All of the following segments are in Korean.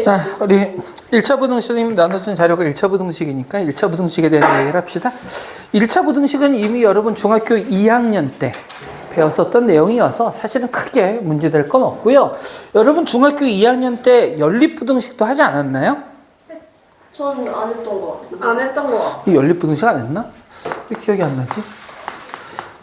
자, 우리 1차 부등식 선생님 나눠준 자료가 1차 부등식이니까 1차 부등식에 대한 얘기를 합시다. 1차 부등식은 이미 여러분 중학교 2학년 때 배웠었던 내용이어서 사실은 크게 문제될 건 없고요. 여러분 중학교 2학년 때 연립부등식도 하지 않았나요? 전 안 했던 것 같은데. 안 했던 것 같아. 이 연립부등식 안 했나? 왜 기억이 안 나지?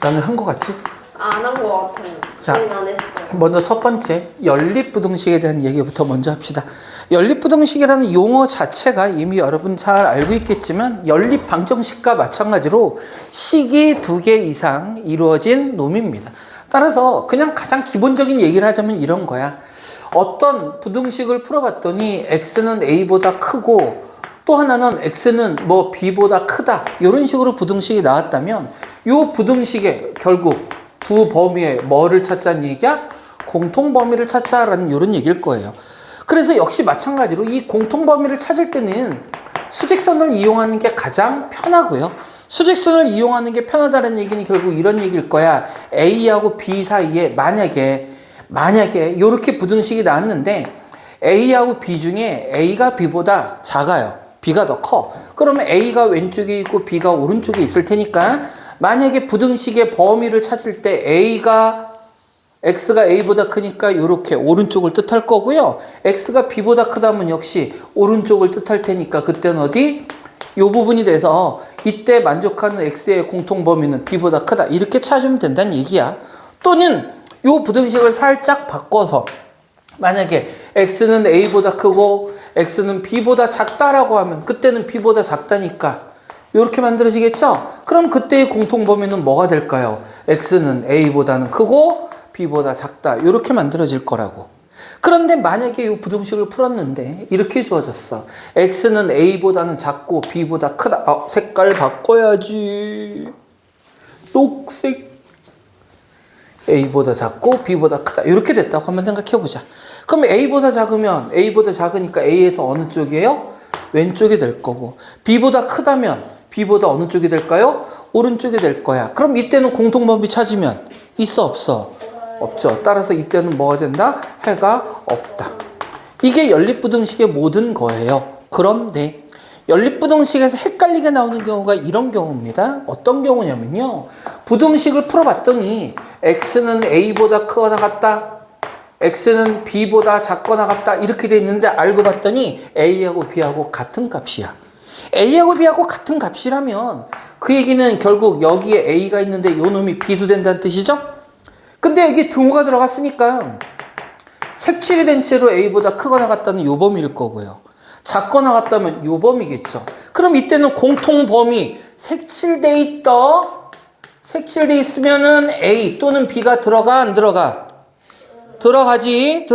나는 한 것 같지? 안 한 것 같아요. 자, 저는 안 했어요. 먼저 첫 번째 연립부등식에 대한 얘기부터 먼저 합시다. 연립부등식이라는 용어 자체가 이미 여러분 잘 알고 있겠지만 연립방정식과 마찬가지로 식이 2개 이상 이루어진 놈입니다. 따라서 그냥 가장 기본적인 얘기를 하자면 이런 거야. 어떤 부등식을 풀어봤더니 x는 a보다 크고 또 하나는 x는 뭐 b보다 크다 이런 식으로 부등식이 나왔다면 이 부등식의 결국 두 범위에 뭐를 찾자는 얘기야? 공통 범위를 찾자라는 이런 얘기일 거예요. 그래서 역시 마찬가지로 이 공통 범위를 찾을 때는 수직선을 이용하는 게 가장 편하고요. 수직선을 이용하는 게 편하다는 얘기는 결국 이런 얘기일 거야. A하고 B 사이에 만약에 이렇게 부등식이 나왔는데 A하고 B 중에 A가 B보다 작아요. B가 더 커. 그러면 A가 왼쪽에 있고 B가 오른쪽에 있을 테니까 만약에 부등식의 범위를 찾을 때 X가 A보다 크니까 이렇게 오른쪽을 뜻할 거고요. X가 B보다 크다면 역시 오른쪽을 뜻할 테니까 그때는 어디? 이 부분이 돼서 이때 만족하는 X의 공통 범위는 B보다 크다. 이렇게 찾으면 된다는 얘기야. 또는 이 부등식을 살짝 바꿔서 만약에 X는 A보다 크고 X는 B보다 작다라고 하면 그때는 B보다 작다니까 이렇게 만들어지겠죠? 그럼 그때의 공통 범위는 뭐가 될까요? X는 A보다는 크고 B보다 작다 이렇게 만들어질 거라고. 그런데 만약에 이 부등식을 풀었는데 이렇게 주어졌어. X는 A보다는 작고 B보다 크다. 색깔 바꿔야지. 녹색. A보다 작고 B보다 크다 이렇게 됐다고 한번 생각해보자. 그럼 A보다 작으니까 A에서 어느 쪽이에요? 왼쪽이 될 거고 B보다 크다면 B보다 어느 쪽이 될까요? 오른쪽이 될 거야. 그럼 이때는 공통범위 찾으면 있어 없어? 없죠. 따라서 이때는 뭐가 된다? 해가 없다. 이게 연립부등식의 모든 거예요. 그런데 연립부등식에서 헷갈리게 나오는 경우가 이런 경우입니다. 어떤 경우냐면요. 부등식을 풀어봤더니 X는 A보다 크거나 같다. X는 B보다 작거나 같다. 이렇게 돼 있는데 알고 봤더니 A하고 B하고 같은 값이야. A하고 B하고 같은 값이라면 그 얘기는 결국 여기에 A가 있는데 요 놈이 B도 된다는 뜻이죠? 근데 여기 등호가 들어갔으니까 색칠이 된 채로 A보다 크거나 같다는 요 범위일 거고요. 작거나 같다면 요 범위겠죠. 그럼 이때는 공통 범위 색칠돼 있으면은 A 또는 B가 들어가 안 들어가? 들어가지.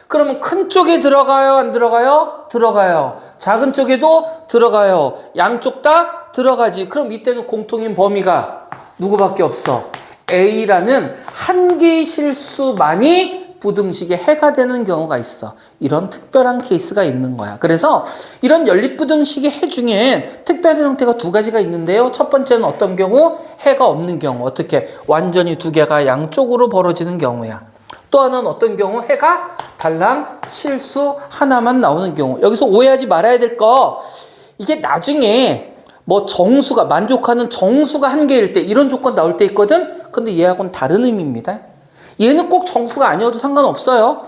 그러면 큰 쪽에 들어가요 안 들어가요? 들어가요. 작은 쪽에도 들어가요. 양쪽 다 들어가지. 그럼 이때는 공통인 범위가 누구밖에 없어? A라는 한 개의 실수만이 부등식의 해가 되는 경우가 있어. 이런 특별한 케이스가 있는 거야. 그래서 이런 연립부등식의 해 중에 특별한 형태가 두 가지가 있는데요. 첫 번째는 어떤 경우? 해가 없는 경우. 어떻게? 완전히 두 개가 양쪽으로 벌어지는 경우야. 또 하나는 어떤 경우? 해가 달랑 실수 하나만 나오는 경우. 여기서 오해하지 말아야 될 거, 이게 나중에 뭐 정수가 만족하는 정수가 한 개일 때 이런 조건 나올 때 있거든. 근데 얘하고는 다른 의미입니다. 얘는 꼭 정수가 아니어도 상관없어요.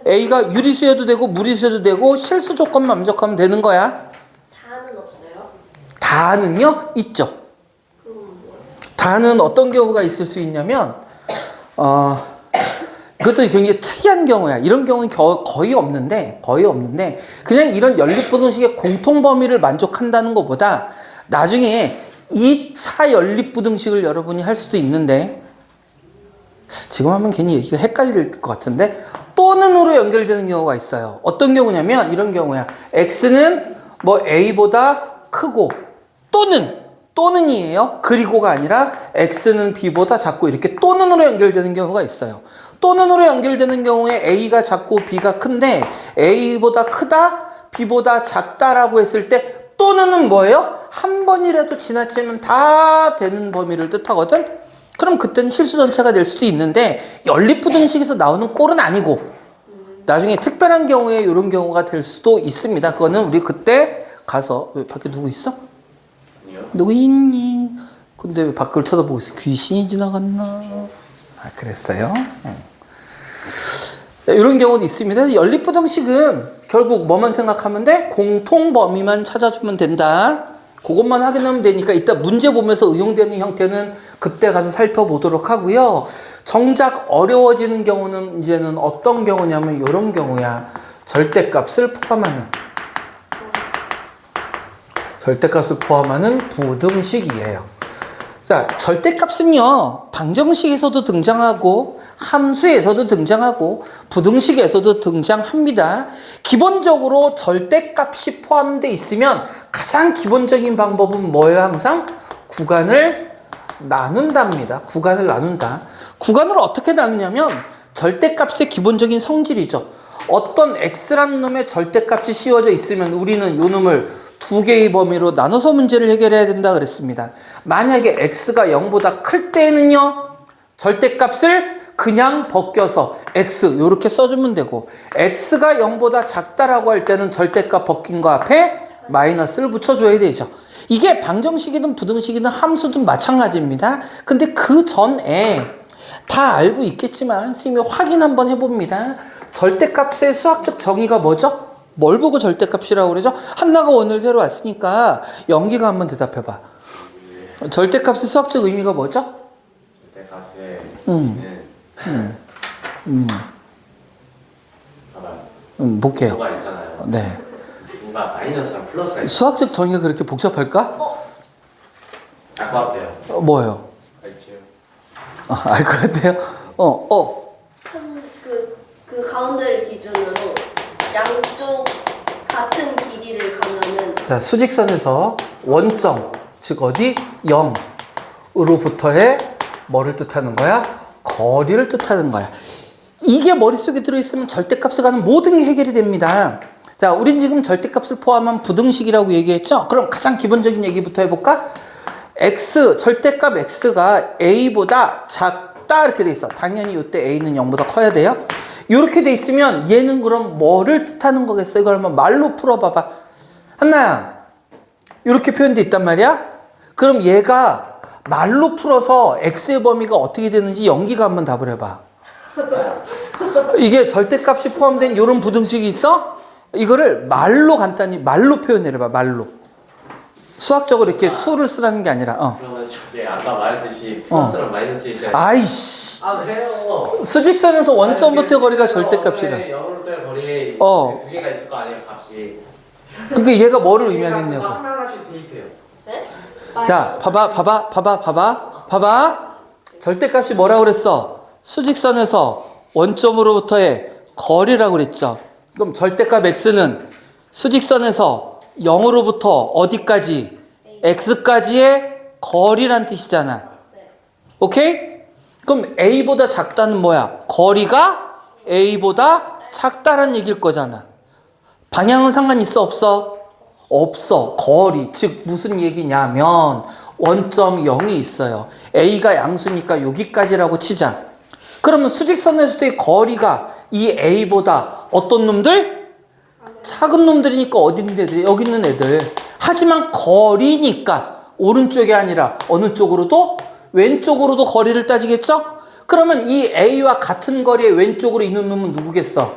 A가 유리수여도 되고 무리수여도 되고 실수 조건만 만족하면 되는 거야. 다는 없어요? 다는요? 있죠. 그건 뭐예요? 다는 어떤 경우가 있을 수 있냐면 그것도 굉장히 특이한 경우야. 이런 경우는 거의 없는데 그냥 이런 연립부등식의 공통범위를 만족한다는 것보다 나중에 2차 연립부등식을 여러분이 할 수도 있는데 지금 하면 괜히 얘기가 헷갈릴 것 같은데 또는으로 연결되는 경우가 있어요. 어떤 경우냐면 이런 경우야. X는 뭐 A보다 크고 또는이에요. 그리고가 아니라 X는 B보다 작고 이렇게 또는으로 연결되는 경우가 있어요. 또는으로 연결되는 경우에 A가 작고 B가 큰데 A보다 크다, B보다 작다라고 했을 때 또는은 뭐예요? 한 번이라도 지나치면 다 되는 범위를 뜻하거든? 그럼 그때는 실수 전체가 될 수도 있는데 연립부등식에서 나오는 꼴은 아니고 나중에 특별한 경우에 이런 경우가 될 수도 있습니다. 그거는 우리 그때 가서 왜 밖에 누구 있어? 누구 있니? 근데 왜 밖을 쳐다보고 있어? 귀신이 지나갔나? 아, 그랬어요? 이런 경우도 있습니다. 연립부등식은 결국 뭐만 생각하면 돼? 공통 범위만 찾아주면 된다. 그것만 확인하면 되니까 이따 문제 보면서 응용되는 형태는 그때 가서 살펴보도록 하고요. 정작 어려워지는 경우는 이제는 어떤 경우냐면 이런 경우야. 절대값을 포함하는 부등식이에요. 자, 절대값은요, 방정식에서도 등장하고, 함수에서도 등장하고, 부등식에서도 등장합니다. 기본적으로 절대값이 포함되어 있으면 가장 기본적인 방법은 뭐예요? 항상 구간을 나눈답니다. 구간을 나눈다. 구간을 어떻게 나누냐면 절대값의 기본적인 성질이죠. 어떤 x라는 놈의 절대값이 씌워져 있으면 우리는 요 놈을 두 개의 범위로 나눠서 문제를 해결해야 된다 그랬습니다. 만약에 x가 0보다 클 때는요, 절대값을 그냥 벗겨서 x 요렇게 써주면 되고, x가 0보다 작다라고 할 때는 절대값 벗긴 거 앞에 마이너스를 붙여줘야 되죠. 이게 방정식이든 부등식이든 함수든 마찬가지입니다. 근데 그 전에 다 알고 있겠지만 선생님이 확인 한번 해봅니다. 절대값의 수학적 정의가 뭐죠? 뭘 보고 절대값이라고 그러죠? 한나가 오늘 새로 왔으니까 연기가 한번 대답해봐. 절대값의 수학적 의미가 뭐죠? 절대값의 의미는 봐봐요. 볼게요. 부가 있잖아요. 네. 부가 마이너스랑 플러스가 있어요. 수학적 정의가 그렇게 복잡할까? 알 것 같아요. 뭐예요? 알죠? 알 것 같아요? 그 가운데를 기준으로 양쪽 같은 길이를 가면은 자, 수직선에서 원점, 즉 어디? 0으로부터의 뭐를 뜻하는 거야? 거리를 뜻하는 거야. 이게 머릿속에 들어있으면 절대값을 가는 모든 게 해결이 됩니다. 자, 우린 지금 절대값을 포함한 부등식이라고 얘기했죠? 그럼 가장 기본적인 얘기부터 해볼까? 절대값 x가 a보다 작다 이렇게 돼 있어. 당연히 이때 a는 0보다 커야 돼요. 이렇게 돼 있으면 얘는 그럼 뭐를 뜻하는 거겠어? 이걸 한번 말로 풀어봐봐. 한나야, 이렇게 표현돼 있단 말이야? 그럼 얘가 말로 풀어서 x의 범위가 어떻게 되는지 연기가 한번 답을 해봐. 이게 절대값이 포함된 이런 부등식이 있어? 이거를 말로 간단히 말로 표현해봐. 말로. 수학적으로 이렇게 수를 쓰라는 게 아니라. 그러면 저게 아까 말했듯이 플러스랑 마이너스일 때 아이씨. 왜요? 수직선에서 원점부터 거리가 절대값이라. 0으로부터의 거리 두 개가 있을 거 아니에요, 값이. 그러니까 얘가 뭐를 의미하겠냐고. 하나하나씩 대입해요. 네? 자, 봐봐. 절대값이 뭐라고 그랬어? 수직선에서 원점으로부터의 거리라고 그랬죠. 그럼 절대값 x는 수직선에서 0으로부터 어디까지? x까지의 거리란 뜻이잖아. 오케이? 그럼 a보다 작다는 뭐야? 거리가 a보다 작다란 얘기일 거잖아. 방향은 상관 있어 없어? 없어. 거리, 즉 무슨 얘기냐면 원점 0이 있어요. a가 양수니까 여기까지라고 치자. 그러면 수직선에서의 거리가 이 a보다 어떤 놈들? 작은 놈들이니까 어디 있는 애들이? 여기 있는 애들. 하지만 거리니까 오른쪽이 아니라 어느 쪽으로도? 왼쪽으로도 거리를 따지겠죠? 그러면 이 a와 같은 거리에 왼쪽으로 있는 놈은 누구겠어?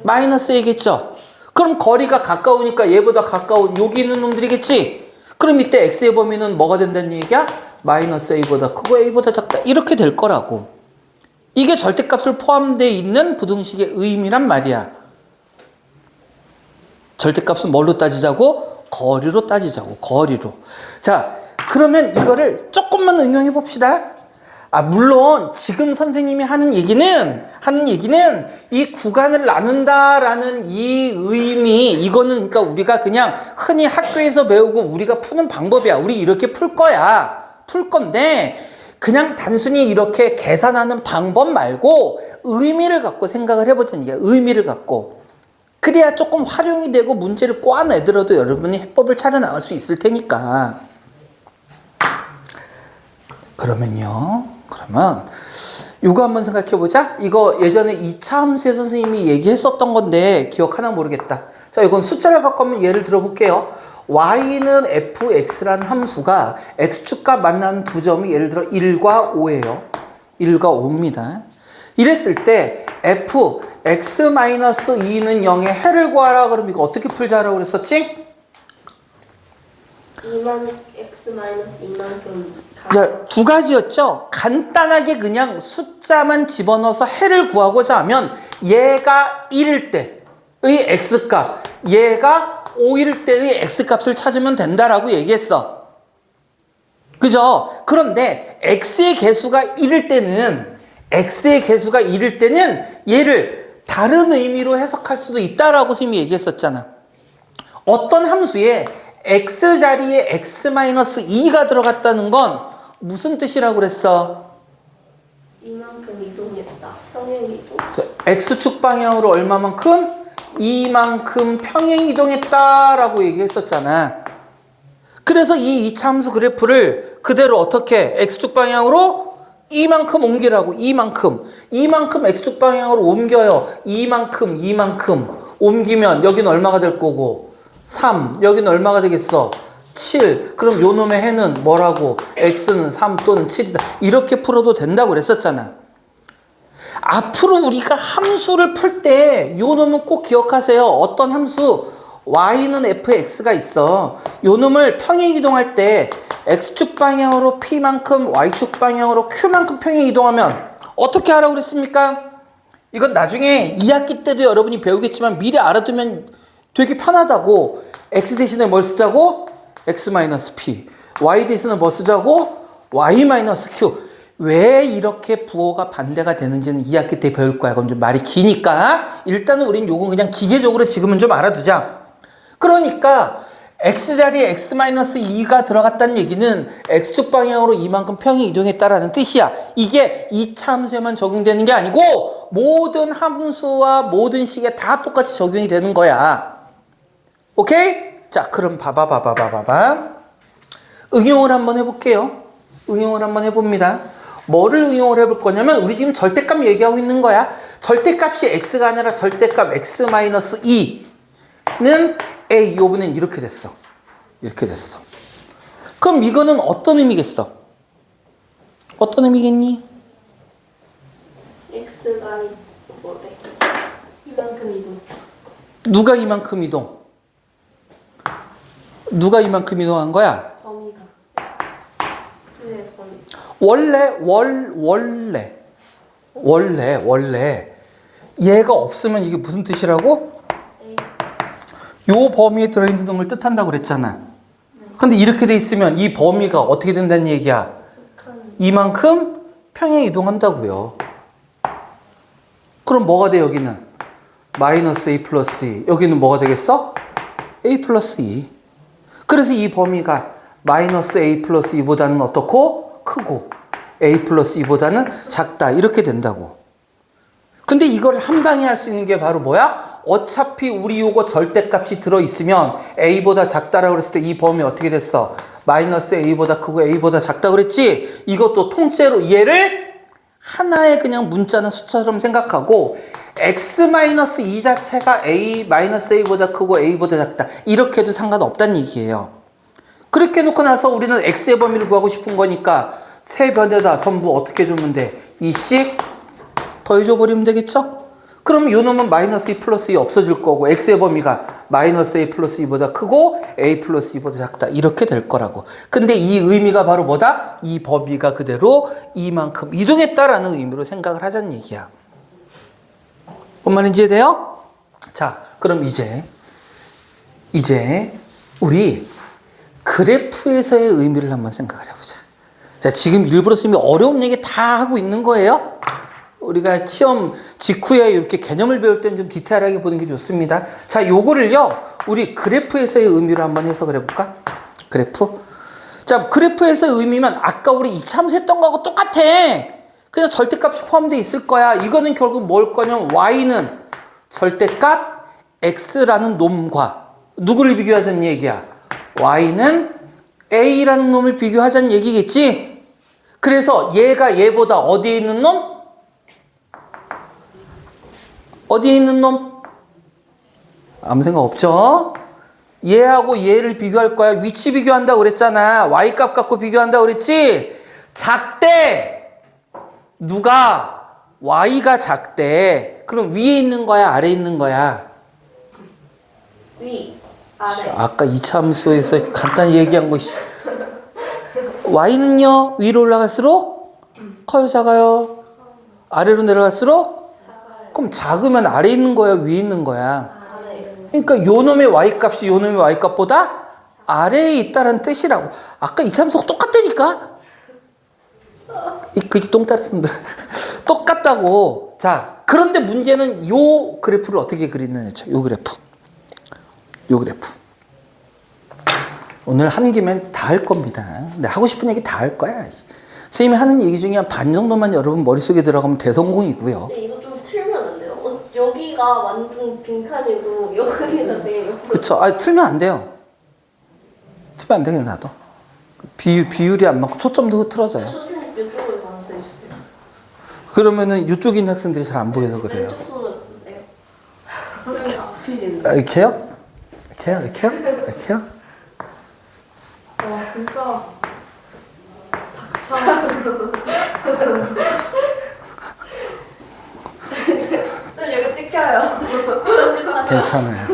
마이너스 a겠죠? 그럼 거리가 가까우니까 얘보다 가까운 여기 있는 놈들이겠지? 그럼 이때 x의 범위는 뭐가 된다는 얘기야? 마이너스 a보다 크고 a보다 작다. 이렇게 될 거라고. 이게 절대값을 포함되어 있는 부등식의 의미란 말이야. 절대값은 뭘로 따지자고? 거리로 따지자고. 거리로. 자, 그러면 이거를 조금만 응용해 봅시다. 물론 지금 선생님이 하는 얘기는 이 구간을 나눈다라는 이 의미, 이거는 그러니까 우리가 그냥 흔히 학교에서 배우고 우리가 푸는 방법이야. 우리 이렇게 풀 거야. 풀 건데 그냥 단순히 이렇게 계산하는 방법 말고 의미를 갖고 생각을 해보자는 얘기야. 의미를 갖고. 그래야 조금 활용이 되고 문제를 꼬아내더라도 여러분이 해법을 찾아 나갈 수 있을 테니까. 그러면 이거 한번 생각해 보자. 이거 예전에 2차 함수에 선생님이 얘기했었던 건데 기억하나 모르겠다. 자, 이건 숫자를 갖고 한번 예를 들어 볼게요. y는 fx라는 함수가 x축과 만나는 두 점이 예를 들어 1과 5예요. 1과 5입니다. 이랬을 때 f x-2는 0의 해를 구하라 그러면 이거 어떻게 풀자라고 그랬었지? 2만 x 마이너스 2만큼 자, 두 가지였죠. 간단하게 그냥 숫자만 집어넣어서 해를 구하고자 하면 얘가 1일 때의 x값, 얘가 5일 때의 x값을 찾으면 된다라고 얘기했어. 그죠? 그런데 x의 개수가 1일 때는 얘를 다른 의미로 해석할 수도 있다라고 선생님이 얘기했었잖아. 어떤 함수에 x 자리에 x-2가 들어갔다는 건 무슨 뜻이라고 그랬어? 이만큼 이동했다. 평행 이동. x축 방향으로 얼마만큼? 이만큼 평행 이동했다라고 얘기했었잖아. 그래서 이 2차 함수 그래프를 그대로 어떻게 x축 방향으로 이만큼 옮기라고. 이만큼 x축 방향으로 옮겨요. 이만큼 옮기면 여기는 얼마가 될 거고 3, 여기는 얼마가 되겠어? 7. 그럼 요 놈의 해는 뭐라고? x는 3 또는 7이다. 이렇게 풀어도 된다고 그랬었잖아. 앞으로 우리가 함수를 풀 때 요 놈은 꼭 기억하세요. 어떤 함수 y는 fx가 있어. 요 놈을 평행 이동할 때 x축 방향으로 p만큼 y축 방향으로 q만큼 평행 이동하면 어떻게 하라고 그랬습니까? 이건 나중에 2학기 때도 여러분이 배우겠지만 미리 알아두면 되게 편하다고. x 대신에 뭘 쓰자고? x-p. y 대신에 뭐 쓰자고? y-q. 왜 이렇게 부호가 반대가 되는지는 2학기 때 배울 거야. 그럼 좀 말이 기니까 일단은 우린 요거 그냥 기계적으로 지금은 좀 알아두자. 그러니까 x자리에 x-2가 들어갔다는 얘기는 x축 방향으로 이만큼 평행 이동했다라는 뜻이야. 이게 2차 함수에만 적용되는 게 아니고 모든 함수와 모든 식에 다 똑같이 적용이 되는 거야. 오케이? 자, 그럼 봐봐. 응용을 한번 해볼게요. 응용을 한번 해봅니다. 뭐를 응용을 해볼 거냐면 우리 지금 절대값 얘기하고 있는 거야. 절대값이 x가 아니라 절대값 x-2는 a, 요번엔 이렇게 됐어. 그럼 이거는 어떤 의미겠어? 어떤 의미겠니? x가 뭐래? 이만큼 이동. 누가 이만큼 이동? 누가 이만큼 이동한 거야? 범위가. 네, 범위. 원래 얘가 없으면 이게 무슨 뜻이라고? 요 범위에 들어있는 놈을 뜻한다고 그랬잖아. 근데 이렇게 돼 있으면 이 범위가 어떻게 된다는 얘기야? 이만큼 평행 이동한다고요. 그럼 뭐가 돼 여기는? 마이너스 a 플러스 2. 여기는 뭐가 되겠어? a 플러스 2. 그래서 이 범위가 마이너스 a 플러스 2보다는 어떻고? 크고 a 플러스 2보다는 작다. 이렇게 된다고. 근데 이걸 한 방에 할 수 있는 게 바로 뭐야? 어차피 우리 요거 절대값이 들어있으면 a보다 작다라고 그랬을 때 이 범위 어떻게 됐어? 마이너스 a보다 크고 a보다 작다고 그랬지? 이것도 통째로 얘를 하나의 그냥 문자나 숫자처럼 생각하고 x-2 자체가 a-a보다 크고 a보다 작다. 이렇게 해도 상관없다는 얘기예요. 그렇게 해놓고 나서 우리는 x의 범위를 구하고 싶은 거니까 세 변에다 전부 어떻게 주면 돼? 2씩 더해줘버리면 되겠죠? 그럼 요 놈은 마이너스 2 플러스 2 없어질 거고 x의 범위가 마이너스 a 플러스 2보다 크고 a 플러스 2보다 작다. 이렇게 될 거라고. 근데 이 의미가 바로 뭐다? 이 범위가 그대로 이만큼 이동했다라는 의미로 생각을 하자는 얘기야. 뭔 말인지 이해돼요? 자, 그럼 이제 우리 그래프에서의 의미를 한번 생각을 해보자. 자, 지금 일부러 선생님이 어려운 얘기 다 하고 있는 거예요. 우리가 시험 직후에 이렇게 개념을 배울 때는 좀 디테일하게 보는 게 좋습니다. 자, 요거를요, 우리 그래프에서의 의미로 한번 해석을 해볼까? 그래프? 자, 그래프에서의 의미면 아까 우리 이참수 했던 거하고 똑같아. 그냥 절대값이 포함되어 있을 거야. 이거는 결국 뭘 거냐면 y는 절대값 x라는 놈과 누구를 비교하자는 얘기야? y는 a라는 놈을 비교하자는 얘기겠지? 그래서 얘가 얘보다 어디에 있는 놈? 어디에 있는 놈? 아무 생각 없죠? 얘하고 얘를 비교할 거야. 위치 비교한다고 그랬잖아. y값 갖고 비교한다고 그랬지? 작대. 누가? y가 작대. 그럼 위에 있는 거야? 아래에 있는 거야? 위, 아래. 아까 이차 함수에서 간단히 얘기한 것이 y는요 위로 올라갈수록 커요 작아요? 아래로 내려갈수록? 그럼 작으면 아래에 있는 거야 위에 있는 거야? 아래. 그러니까 요 놈의 y값이 요 놈의 y값보다 아래에 있다는 뜻이라고. 아까 이차 함수가 똑같다니까? 그지 똥 따랐습니다. 똑같다고. 자, 그런데 문제는 요 그래프를 어떻게 그리느냐죠. 요 그래프. 요 그래프. 오늘 한 김에 다 할 겁니다. 근데 하고 싶은 얘기 다 할 거야. 선생님이 하는 얘기 중에 한 반 정도만 여러분 머릿속에 들어가면 대성공이고요. 근데 이거 좀 틀면 안 돼요? 여기가 완전 빈칸이고 여기가 되게 그쵸. 아, 틀면 안 돼요. 틀면 안 돼, 그냥 놔둬. 비율이 안 맞고 초점도 흐트러져요. 선생님 이쪽으로 가서 해주세요. 그러면은 이쪽에 있는 학생들이 잘 안 보여서 그래요. 왼쪽 손으로 쓰세요. 선생님 앞이겠네. 아, 이렇게요? 이렇게요? 이렇게요? 이렇게요? 와 진짜 닥쳐. 쌤 여기 찍혀요. 괜찮아요.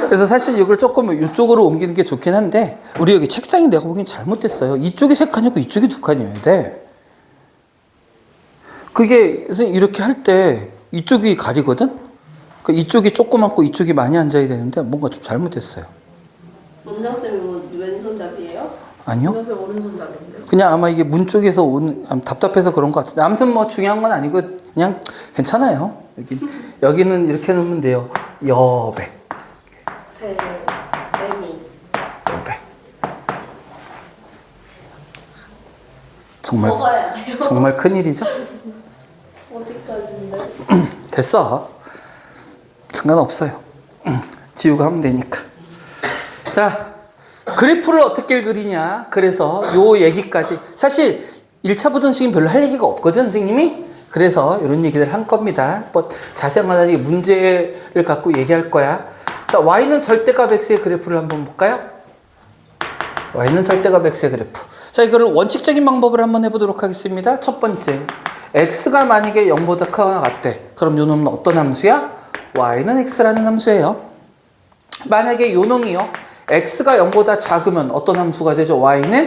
그래서 사실 이걸 조금 이쪽으로 옮기는 게 좋긴 한데 우리 여기 책상이 내가 보기엔 잘못됐어요. 이쪽이 세 칸이고 이쪽이 두 칸이어야 돼. 그게 선생님 이렇게 할 때 이쪽이 가리거든? 그 이쪽이 조그맣고 이쪽이 많이 앉아야 되는데 뭔가 좀 잘못됐어요. 원장쌤이 뭐 왼손잡이에요? 아니요? 원장쌤 오른손잡이인데. 그냥 아마 이게 문 쪽에서 오는 답답해서 그런 것 같은데 아무튼 뭐 중요한 건 아니고 그냥 괜찮아요. 여기는 이렇게 놓으면 돼요. 여백. 레미. 여백. 정말 먹어야 돼요. 정말 큰일이죠? 어디까지인데? 됐어. 상관없어요. 지우고 하면 되니까. 자, 그래프를 어떻게 그리냐. 그래서 요 얘기까지. 사실 1차 부등식은 별로 할 얘기가 없거든, 선생님이. 그래서 이런 얘기를 한 겁니다. 뭐 자세한 문제를 갖고 얘기할 거야. 자, y는 절대값 x의 그래프를 한번 볼까요? y는 절대값 x의 그래프. 자, 이거를 원칙적인 방법을 한번 해보도록 하겠습니다. 첫 번째, x가 만약에 0보다 크거나 같대. 그럼 요 놈은 어떤 함수야? y는 x라는 함수예요. 만약에 요 놈이요, x가 0보다 작으면 어떤 함수가 되죠? y는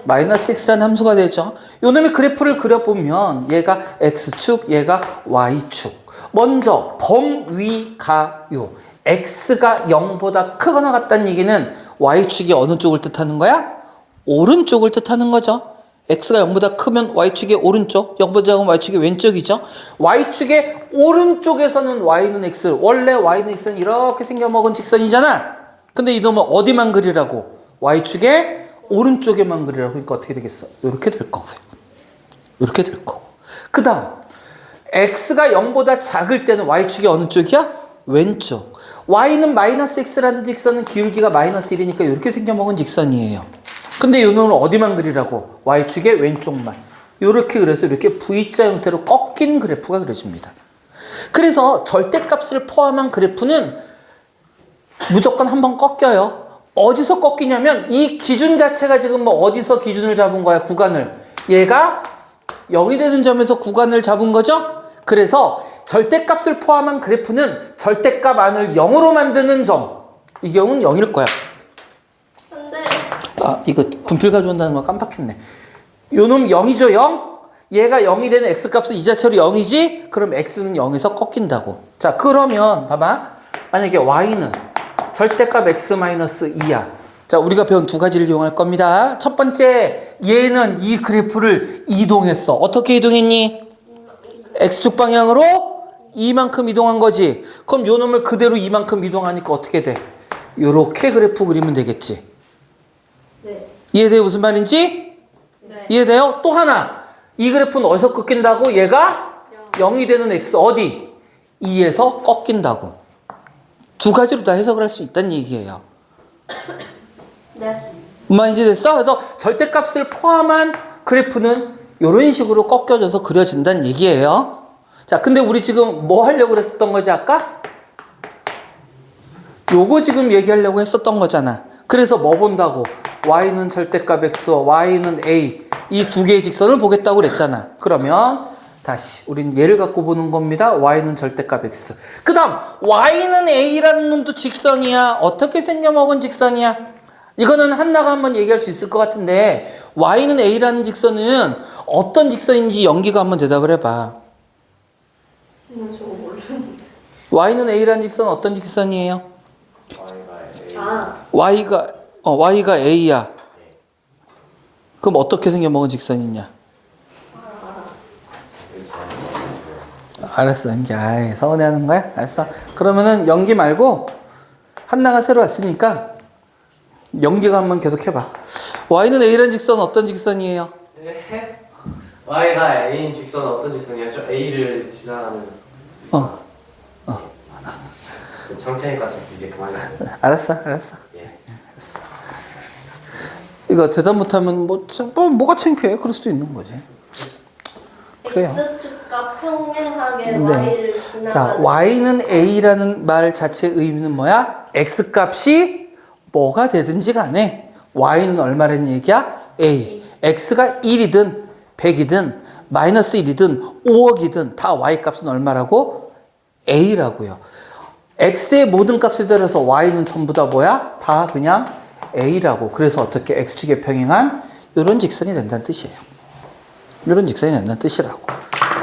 마이너스 x라는 함수가 되죠. 요 놈의 그래프를 그려보면 얘가 x축, 얘가 y축. 먼저 범위가요. x가 0보다 크거나 같다는 얘기는 y축이 어느 쪽을 뜻하는 거야? 오른쪽을 뜻하는 거죠. x가 0보다 크면 y축의 오른쪽, 0보다 작으면 y축의 왼쪽이죠. y축의 오른쪽에서는 y는 x, 원래 y는 x는 이렇게 생겨먹은 직선이잖아. 근데 이놈은 어디만 그리라고? y축의 오른쪽에만 그리라고. 그러니까 어떻게 되겠어? 이렇게 될 거고요. 이렇게 될 거고. 그 다음, x가 0보다 작을 때는 y축이 어느 쪽이야? 왼쪽. y는 마이너스 x라는 직선은 기울기가 마이너스 1이니까 이렇게 생겨먹은 직선이에요. 근데 이 놈은 어디만 그리라고? y축의 왼쪽만. 이렇게 그래서 이렇게 V자 형태로 꺾인 그래프가 그려집니다. 그래서 절대값을 포함한 그래프는 무조건 한번 꺾여요. 어디서 꺾이냐면 이 기준 자체가 지금 뭐 어디서 기준을 잡은 거야, 구간을. 얘가 0이 되는 점에서 구간을 잡은 거죠? 그래서 절대값을 포함한 그래프는 절대값 안을 0으로 만드는 점. 이 경우는 0일 거야. 근데 아, 이거 분필 가져온다는 거 깜빡했네. 요 놈 0이죠, 0? 얘가 0이 되는 x값은 이 자체로 0이지? 그럼 x는 0에서 꺾인다고. 자, 그러면 봐봐. 만약에 y는 절대값 x-2야. 자, 우리가 배운 두 가지를 이용할 겁니다. 첫 번째, 얘는 이 그래프를 이동했어. 어떻게 이동했니? x축 방향으로 이만큼 이동한 거지. 그럼 요 놈을 그대로 이만큼 이동하니까 어떻게 돼? 요렇게 그래프 그리면 되겠지. 네. 이해돼요? 무슨 말인지? 네. 이해돼요? 또 하나. 이 그래프는 어디서 꺾인다고? 얘가 0이 되는 x 어디? 2에서 꺾인다고. 두 가지로 다 해석을 할 수 있다는 얘기예요. 네. 무슨 말인지 됐어? 그래서 절대값을 포함한 그래프는 이런 식으로 꺾여져서 그려진다는 얘기예요. 자, 근데 우리 지금 뭐 하려고 그랬었던 거지, 아까? 요거 지금 얘기하려고 했었던 거잖아. 그래서 뭐 본다고? y는 절대값 x와 y는 a. 이 두 개의 직선을 보겠다고 그랬잖아. 그러면 다시 우린 얘를 갖고 보는 겁니다. y는 절대값 x. 그 다음 y는 a라는 놈도 직선이야. 어떻게 생겨먹은 직선이야? 이거는 한나가 한번 얘기할 수 있을 것 같은데 y는 a라는 직선은 어떤 직선인지 연기가 한번 대답을 해봐. 저거 모르는데. y는 a라는 직선은 어떤 직선이에요? Y가 A. y가 a야. 그럼 어떻게 생겨먹은 직선이냐? 알았어, 연기. 아이, 서운해하는 거야? 알았어. 그러면은 연기 말고 한나가 새로 왔으니까 연기가 한번 계속 해봐. y는 a라는 직선 어떤 직선이에요? 네. Y가 A인 직선은 어떤 직선이야? 저 A를 지나가는 직선. 창피하니까 이제 그만했어요. 알았어. 예. 이거 대답 못하면 뭐가 창피해? 그럴 수도 있는 거지. 그래요. x축과 평행하게 네. y를 자, 지나가는 y는 a라는 말 자체의 의미는 뭐야? x값이 뭐가 되든지 간에 y는 얼마라는 얘기야? a. x가 1이든 100이든 마이너스 1이든 5억이든 다 y값은 얼마라고? a라고요. x의 모든 값에 따라서 y는 전부 다 뭐야? 다 그냥 a라고. 그래서 어떻게 x축에 평행한 이런 직선이 된다는 뜻이에요. 이런 직선이 된다는 뜻이라고.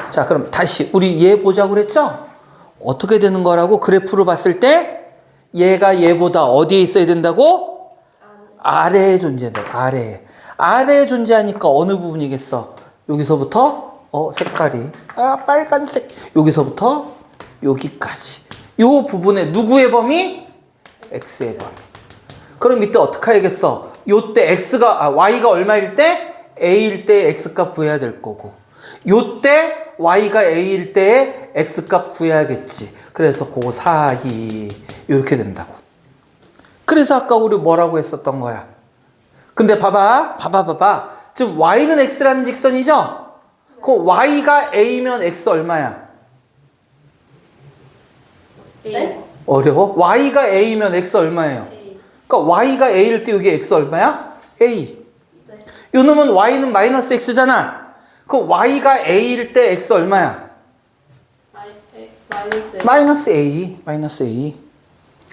자, 그럼 다시 우리 얘 보자고 그랬죠? 어떻게 되는 거라고? 그래프로 봤을 때 얘가 얘보다 어디에 있어야 된다고? 아래에 존재한다. 아래에 존재하니까 어느 부분이겠어? 여기서부터 색깔이 빨간색. 여기서부터 여기까지. 요 부분에 누구의 범위? x의 범위. 그럼 이때 어떻게 해야겠어? 요때 y가 얼마일 때? a일 때 x값 구해야 될 거고 요때 y가 a일 때의 x값 구해야겠지. 그래서 그 사이 이렇게 된다고. 그래서 아까 우리 뭐라고 했었던 거야? 근데 봐봐. 지금 y는 x라는 직선이죠? 그럼 y가 a면 x 얼마야? 네? 어려워? y가 a면 x 얼마예요? A. 그러니까 y가 a일 때 여기 x 얼마야? a. 네. 요 놈은 y는 마이너스 x잖아. 그럼 y가 a일 때 x 얼마야? 마이너스 a.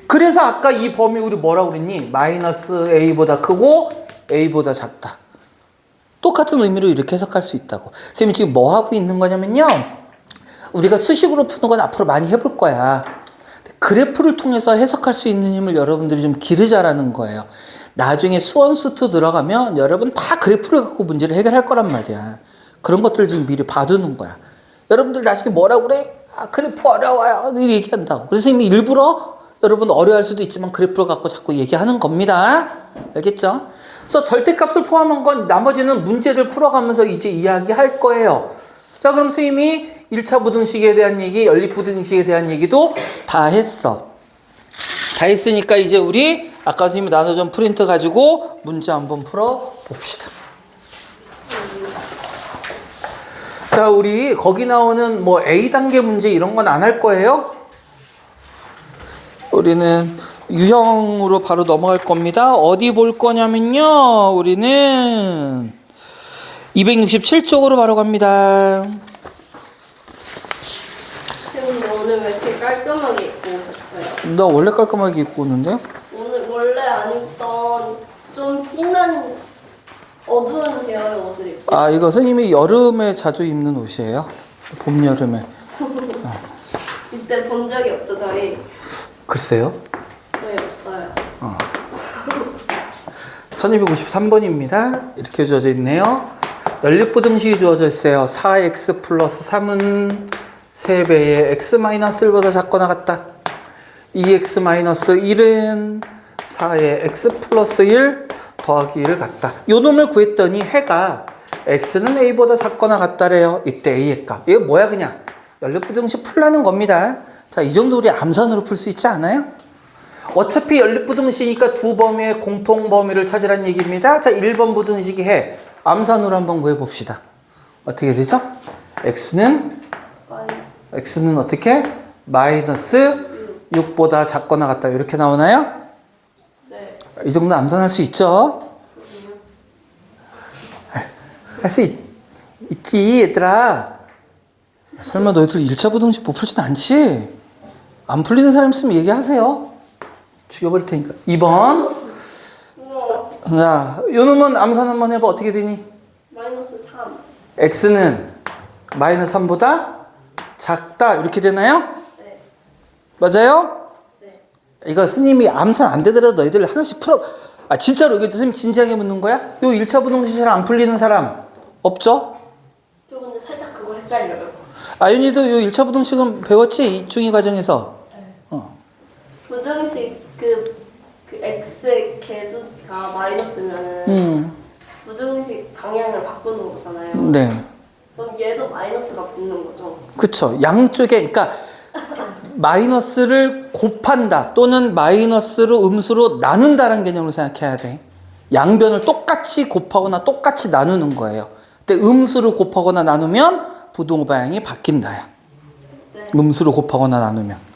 그래서 아까 이 범위 우리 뭐라고 그랬니? 마이너스 a보다 크고 a보다 작다. 똑같은 의미로 이렇게 해석할 수 있다고. 선생님이 지금 뭐 하고 있는 거냐면요. 우리가 수식으로 푸는 건 앞으로 많이 해볼 거야. 그래프를 통해서 해석할 수 있는 힘을 여러분들이 좀 기르자라는 거예요. 나중에 수원수투 들어가면 여러분 다 그래프를 갖고 문제를 해결할 거란 말이야. 그런 것들을 지금 미리 봐두는 거야. 여러분들 나중에 뭐라고 그래? 그래프 어려워요. 이렇게 얘기한다고. 그래서 선생님이 일부러 여러분 어려워할 수도 있지만 그래프를 갖고 자꾸 얘기하는 겁니다. 알겠죠? 그래서 절대값을 포함한 건 나머지는 문제들 풀어가면서 이제 이야기할 거예요. 자, 그럼 선생님이 1차 부등식에 대한 얘기, 연립부등식에 대한 얘기도 다 했어. 다 했으니까 이제 우리 아까 선생님이 나눠준 프린트 가지고 문제 한번 풀어 봅시다. 자, 우리 거기 나오는 뭐 A단계 문제 이런 건 안 할 거예요. 우리는 유형으로 바로 넘어갈 겁니다. 어디 볼 거냐면요. 우리는 267쪽으로 바로 갑니다. 선생님 오늘 왜 이렇게 깔끔하게 입고 오셨어요? 나 원래 깔끔하게 입고 오는데? 오늘 원래 안 입던 좀 진한 어두운 계열의 옷을 입고 아, 이거 선생님이 여름에 자주 입는 옷이에요. 봄, 여름에. 이때 본 적이 없죠 저희? 글쎄요. 저희 없어요. 1253번입니다. 이렇게 주어져 있네요. 연립부등식이 주어져 있어요. 4x 플러스 3은 3배의 x-1보다 작거나 같다. 2x 마이너스 1은 4의 x 플러스 1 더하기 1을 같다. 요 놈을 구했더니 해가 x는 a보다 작거나 같다래요. 이때 a의 값. 이거 뭐야 그냥 연립부등식 풀라는 겁니다. 자, 이 정도 우리 암산으로 풀 수 있지 않아요? 어차피 연립부등식이니까 두 범위의 공통 범위를 찾으라는 얘기입니다. 자, 1번 부등식이 해. 암산으로 한번 구해봅시다. 어떻게 되죠? x는 x는 어떻게? 마이너스 6보다 작거나 같다. 이렇게 나오나요? 네. 이 정도 암산할 수 있죠? 할 수 있지, 얘들아. 설마 너희들 1차 부등식 못 풀진 않지? 안 풀리는 사람 있으면 얘기하세요. 죽여버릴 테니까. 2번. 우와. 자, 요 놈은 암산 한번 해봐. 어떻게 되니? 마이너스 3. x는 마이너스 3보다 작다. 이렇게 되나요? 네. 맞아요? 네. 이거 스님이 암산 안 되더라도 너희들 하나씩 풀어. 아, 진짜로 이거 스님 진지하게 묻는 거야? 요 1차 부등식 잘 안 풀리는 사람 없죠? 저 근데 살짝 그거 헷갈려요. 아윤이도 요 1차 부등식은 배웠지? 중2 과정에서. 부등식 그 x의 개수가 마이너스면은 부등식 방향을 바꾸는 거잖아요. 네. 그럼 얘도 마이너스가 붙는 거죠. 그쵸. 양쪽에, 그러니까 마이너스를 곱한다 또는 마이너스로 음수로 나눈다는 개념으로 생각해야 돼. 양변을 똑같이 곱하거나 똑같이 나누는 거예요. 근데 음수로 곱하거나 나누면 부등호 방향이 바뀐다요. 네. 음수로 곱하거나 나누면.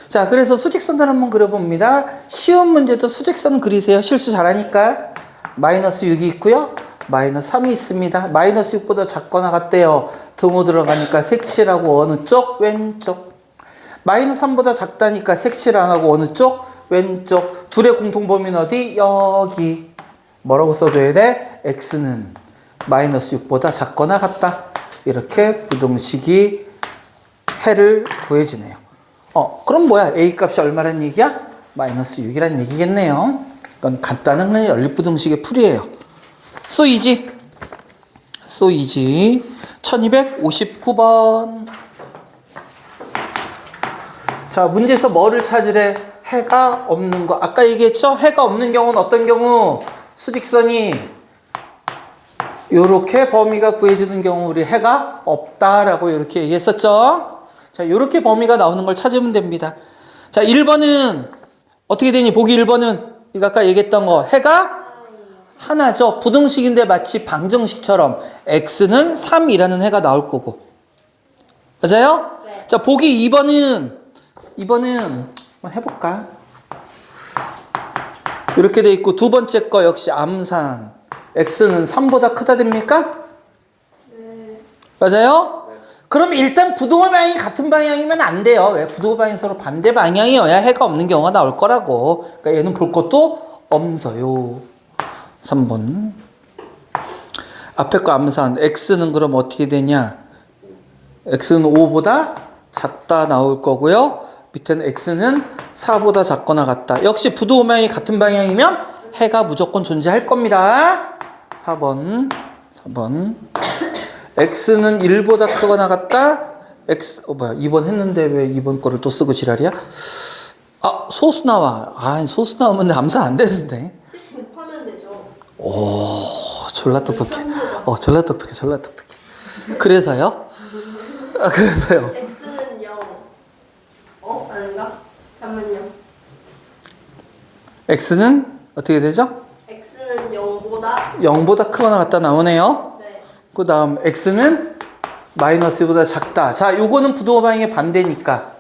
자, 그래서 수직선을 한번 그려봅니다. 쉬운 문제도 수직선 그리세요. 실수 잘하니까. 마이너스 6이 있고요. 마이너스 3이 있습니다. 마이너스 6보다 작거나 같대요. 등호 들어가니까 색칠하고 어느 쪽? 왼쪽. 마이너스 3보다 작다니까 색칠 안 하고 어느 쪽? 왼쪽. 둘의 공통범위는 어디? 여기. 뭐라고 써줘야 돼? x는 마이너스 6보다 작거나 같다. 이렇게 부등식이 해를 구해지네요. 그럼 뭐야? a 값이 얼마란 얘기야? 마이너스 6이란 얘기겠네요. 이건 간단한 연립부등식의 풀이에요. So easy. So easy. 1259번. 자, 문제에서 뭐를 찾으래? 해가 없는 거. 아까 얘기했죠? 해가 없는 경우는 어떤 경우? 수직선이 요렇게 범위가 구해지는 경우 우리 해가 없다라고 이렇게 얘기했었죠? 자, 요렇게 범위가 나오는 걸 찾으면 됩니다. 자, 1번은 어떻게 되니? 보기 1번은 이거 아까 얘기했던 거. 해가 하나죠. 부등식인데 마치 방정식처럼 x는 3이라는 해가 나올 거고. 맞아요? 네. 자, 보기 2번은 한번 해볼까? 이렇게 돼 있고 두 번째 거 역시 암산. x는 3보다 크다 됩니까? 네. 맞아요? 그럼 일단 부등호 방향이 같은 방향이면 안 돼요. 왜? 부등호 방향이 서로 반대 방향이어야 해가 없는 경우가 나올 거라고. 그러니까 얘는 볼 것도 없어요. 3번. 앞에 거 암산. x는 그럼 어떻게 되냐? x는 5보다 작다 나올 거고요. 밑에는 x는 4보다 작거나 같다. 역시 부등호 방향이 같은 방향이면 해가 무조건 존재할 겁니다. 4번. x는 1보다 크거나 같다. 뭐야, 2번 했는데 왜 2번 거를 또 쓰고 지랄이야? 아, 소수 나와. 소수 나오면 암산 안 되는데. 10 곱하면 되죠. 오, 졸라 똑똑해. 졸라 똑똑해. 그래서요? 그래서요? x는 0. 아닌가? 잠깐만요. x는 어떻게 되죠? x는 0보다 0보다 크거나 같다 나오네요. 네. 그 다음 x는 마이너스 2보다 작다. 자, 요거는 부등호 방향의 반대니까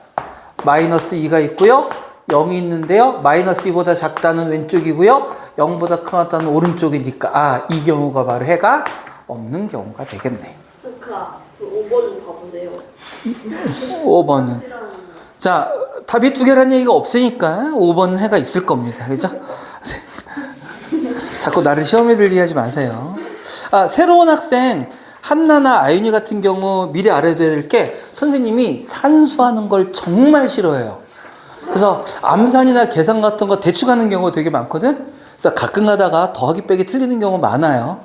마이너스 2가 있고요. 0이 있는데요. 마이너스 2보다 작다는 왼쪽이고요. 0보다 크다는 오른쪽이니까 이 경우가 바로 해가 없는 경우가 되겠네. 그 5번은 봐보세요. 5번은. 자, 답이 두 개라는 얘기가 없으니까 5번은 해가 있을 겁니다. 그죠? 자꾸 나를 시험에 들게 하지 마세요. 새로운 학생 한나나 아윤이 같은 경우 미리 알아둬야 될 게 선생님이 산수하는 걸 정말 싫어해요. 그래서 암산이나 계산 같은 거 대충 하는 경우가 되게 많거든. 그래서 가끔 가다가 더하기 빼기 틀리는 경우 많아요.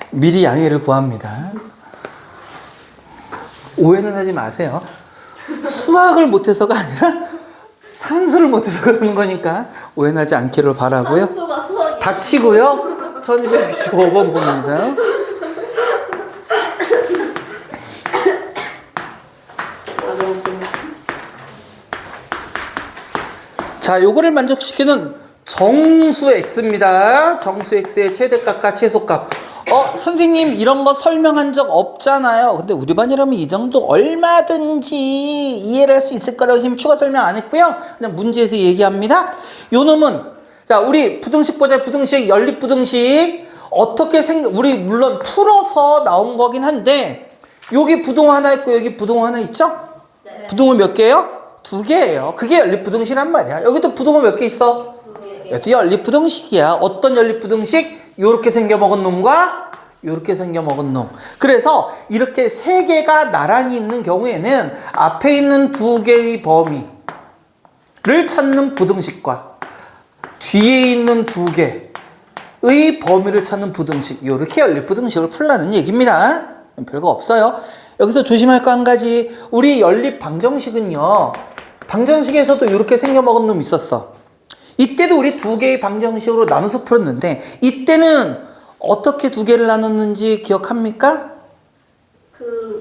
미리 양해를 구합니다. 오해는 하지 마세요. 수학을 못해서가 아니라 산수를 못해서 그러는 거니까 오해는 하지 않기를 바라고요. 산수가 수학이 닥치고요. 1265번 봅니다. 자, 요거를 만족시키는 정수 x입니다. 정수 x의 최대값과 최소값. 선생님 이런 거 설명한 적 없잖아요. 근데 우리 반이라면 이 정도 얼마든지 이해를 할 수 있을 거라고 선생님 추가 설명 안 했고요. 그냥 문제에서 얘기합니다. 요 놈은 자 우리 부등식 보자. 부등식 연립부등식 어떻게 우리 물론 풀어서 나온 거긴 한데 여기 부동 하나 있고 여기 부동 하나 있죠? 네. 부동은 몇 개예요? 2개예요. 그게 연립부등식이란 말이야. 여기도 부동은 몇 개 있어? 2개. 여기 연립부등식이야. 어떤 연립부등식? 요렇게 생겨먹은 놈과 요렇게 생겨먹은 놈. 그래서 이렇게 3개가 나란히 있는 경우에는 앞에 있는 2개의 범위를 찾는 부등식과 뒤에 있는 2개의 범위를 찾는 부등식, 요렇게 연립부등식을 풀라는 얘기입니다. 별거 없어요. 여기서 조심할 거 한 가지. 우리 연립방정식은요, 방정식에서도 이렇게 생겨먹은 놈이 있었어. 이때도 우리 2개의 방정식으로 나눠서 풀었는데 이때는 어떻게 2개를 나눴는지 기억합니까?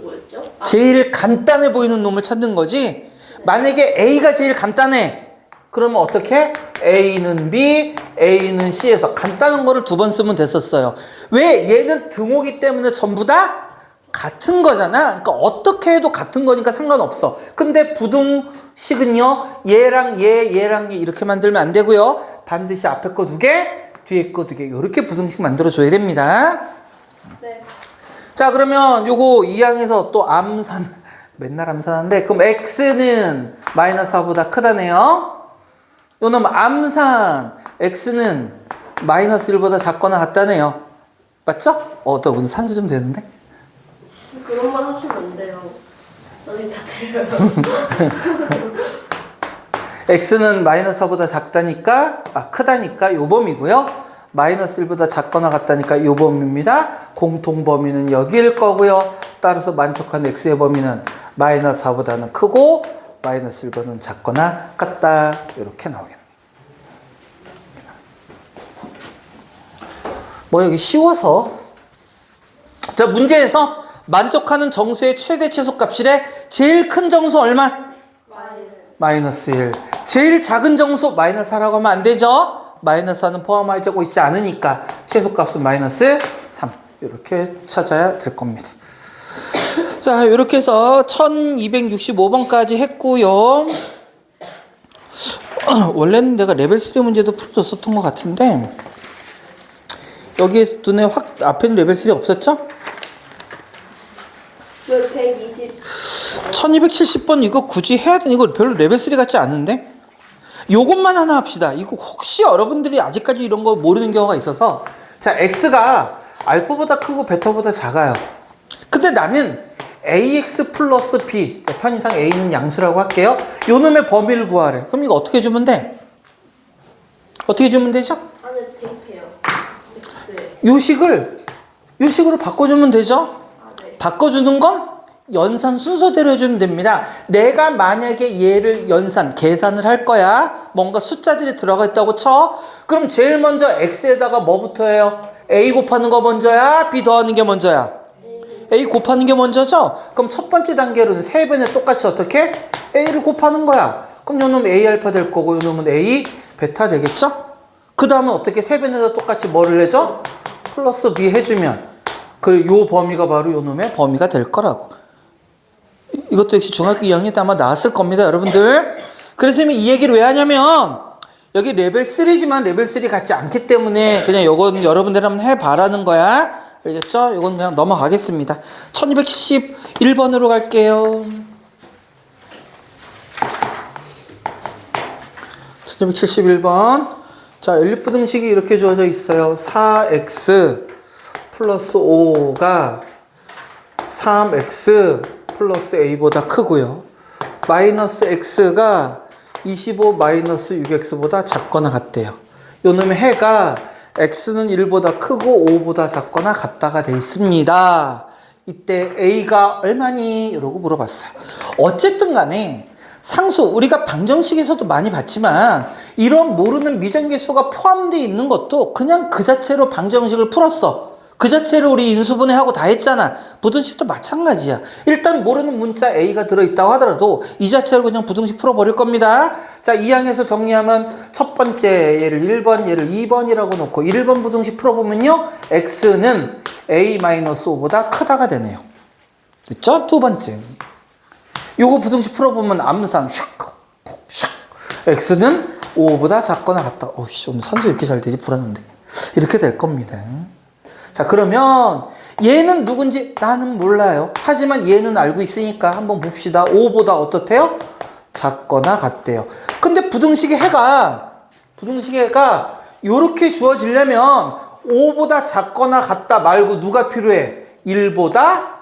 뭐였죠? 제일 간단해 보이는 놈을 찾는 거지. 만약에 A가 제일 간단해. 그러면 어떻게? A는 B, A는 C에서 간단한 거를 2번 쓰면 됐었어요. 왜? 얘는 등호기 때문에 전부 다 같은 거잖아. 그러니까 어떻게 해도 같은 거니까 상관없어. 근데 부등식은요, 얘랑 얘랑 얘 이렇게 만들면 안 되고요. 반드시 앞에 거 2개, 뒤에 거 2개 이렇게 부등식 만들어줘야 됩니다. 네. 자, 그러면 요거 2항에서 또 암산, 맨날 암산하는데, 그럼 x는 마이너스 4보다 크다네요. 요놈 암산, x는 마이너스 1보다 작거나 같다네요. 맞죠? 너 오늘 산수 좀 되는데? 그런 말 하시면 안 돼요. 선생님 다 들려요. x는 마이너스 4보다 작다니까, 크다니까 요 범위고요. 마이너스 1보다 작거나 같다니까 요 범위입니다. 공통 범위는 여기일 거고요. 따라서 만족한 x의 범위는 마이너스 4보다는 크고 마이너스 1보다는 작거나 같다. 이렇게 나오겠네요. 뭐 여기 쉬워서. 자, 문제에서 만족하는 정수의 최대 최소값이래. 제일 큰 정수 얼마? 마이너스 1. 제일 작은 정수 마이너스 4라고 하면 안 되죠? 마이너스 4는 포함하고 있지 않으니까 최소값은 마이너스 3. 이렇게 찾아야 될 겁니다. 자, 이렇게 해서 1265번까지 했고요. 원래는 내가 레벨 3 문제도 풀어줬었던 것 같은데 여기에 눈에 확 앞에는 레벨 3 없었죠? 120. 1270번 이거 굳이 해야 되는 이거 별로 레벨 3 같지 않은데? 요것만 하나 합시다. 이거 혹시 여러분들이 아직까지 이런 거 모르는 경우가 있어서 자, x가 알파보다 크고 베타보다 작아요. 근데 나는 ax 플러스 b, 편의상 a는 양수라고 할게요. 요 놈의 범위를 구하래. 그럼 이거 어떻게 주면 돼? 어떻게 주면 되죠? 안에 대입해요. X에. 요 식으로 바꿔주면 되죠? 네. 바꿔주는 건 연산 순서대로 해주면 됩니다. 내가 만약에 얘를 계산을 할 거야. 뭔가 숫자들이 들어가 있다고 쳐. 그럼 제일 먼저 x에다가 뭐부터 해요? a 곱하는 거 먼저야? b 더하는 게 먼저야? a 곱하는 게 먼저죠? 그럼 첫 번째 단계로는 3배는 똑같이 어떻게? a를 곱하는 거야. 그럼 요놈은 a 알파 될 거고 요놈은 a 베타 되겠죠? 그 다음은 어떻게 3배는 똑같이 뭐를 해줘? 플러스 b 해주면 요 범위가 바로 요놈의 범위가 될 거라고. 이것도 역시 중학교 2학년 때 아마 나왔을 겁니다, 여러분들. 그래서 이 얘기를 왜 하냐면 여기 레벨 3지만 레벨 3 같지 않기 때문에 그냥 요건 여러분들 한번 해봐라는 거야. 알겠죠? 이건 그냥 넘어가겠습니다. 1271번으로 갈게요. 1271번. 자, 연립부등식이 이렇게 주어져 있어요. 4x 플러스 5가 3x 플러스 a보다 크고요. 마이너스 x가 25 마이너스 6x보다 작거나 같대요. 요놈의 해가 x는 1보다 크고 5보다 작거나 같다가 돼 있습니다. 이때 a가 얼마니? 이러고 물어봤어요. 어쨌든 간에 상수, 우리가 방정식에서도 많이 봤지만 이런 모르는 미정계수가 포함되어 있는 것도 그냥 그 자체로 방정식을 풀었어. 그 자체로 우리 인수분해하고 다 했잖아. 부등식도 마찬가지야. 일단 모르는 문자 a가 들어있다고 하더라도 이 자체로 그냥 부등식 풀어버릴 겁니다. 자, 2항에서 정리하면 첫 번째 얘를 1번, 얘를 2번이라고 놓고 1번 부등식 풀어보면요. x는 A-5보다 크다가 되네요. 됐죠? 두 번째. 요거 부등식 풀어보면 암산 슉 x는 5보다 작거나 같다. 어이씨, 오늘 산수 이렇게 잘 되지? 불안한데. 이렇게 될 겁니다. 자, 그러면 얘는 누군지 나는 몰라요. 하지만 얘는 알고 있으니까 한번 봅시다. 5보다 어떻대요? 작거나 같대요. 근데 부등식의 해가 요렇게 주어지려면 5보다 작거나 같다 말고 누가 필요해? 1보다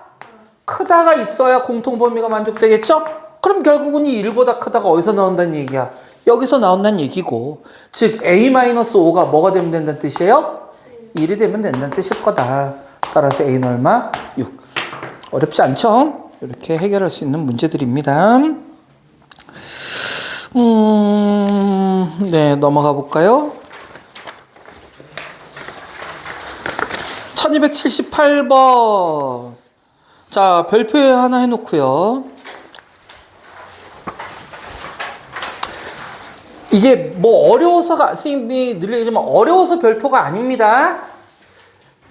크다가 있어야 공통범위가 만족되겠죠? 그럼 결국은 이 1보다 크다가 어디서 나온다는 얘기야? 여기서 나온다는 얘기고, 즉 A-5가 뭐가 되면 된다는 뜻이에요? 1이 되면 된다는 뜻일 거다. 따라서 A는 얼마? 6. 어렵지 않죠? 이렇게 해결할 수 있는 문제들입니다. 네, 넘어가 볼까요? 1278번. 자, 별표 하나 해놓고요. 이게 뭐 어려워서가, 선생님이 늘 얘기하지만 어려워서 별표가 아닙니다.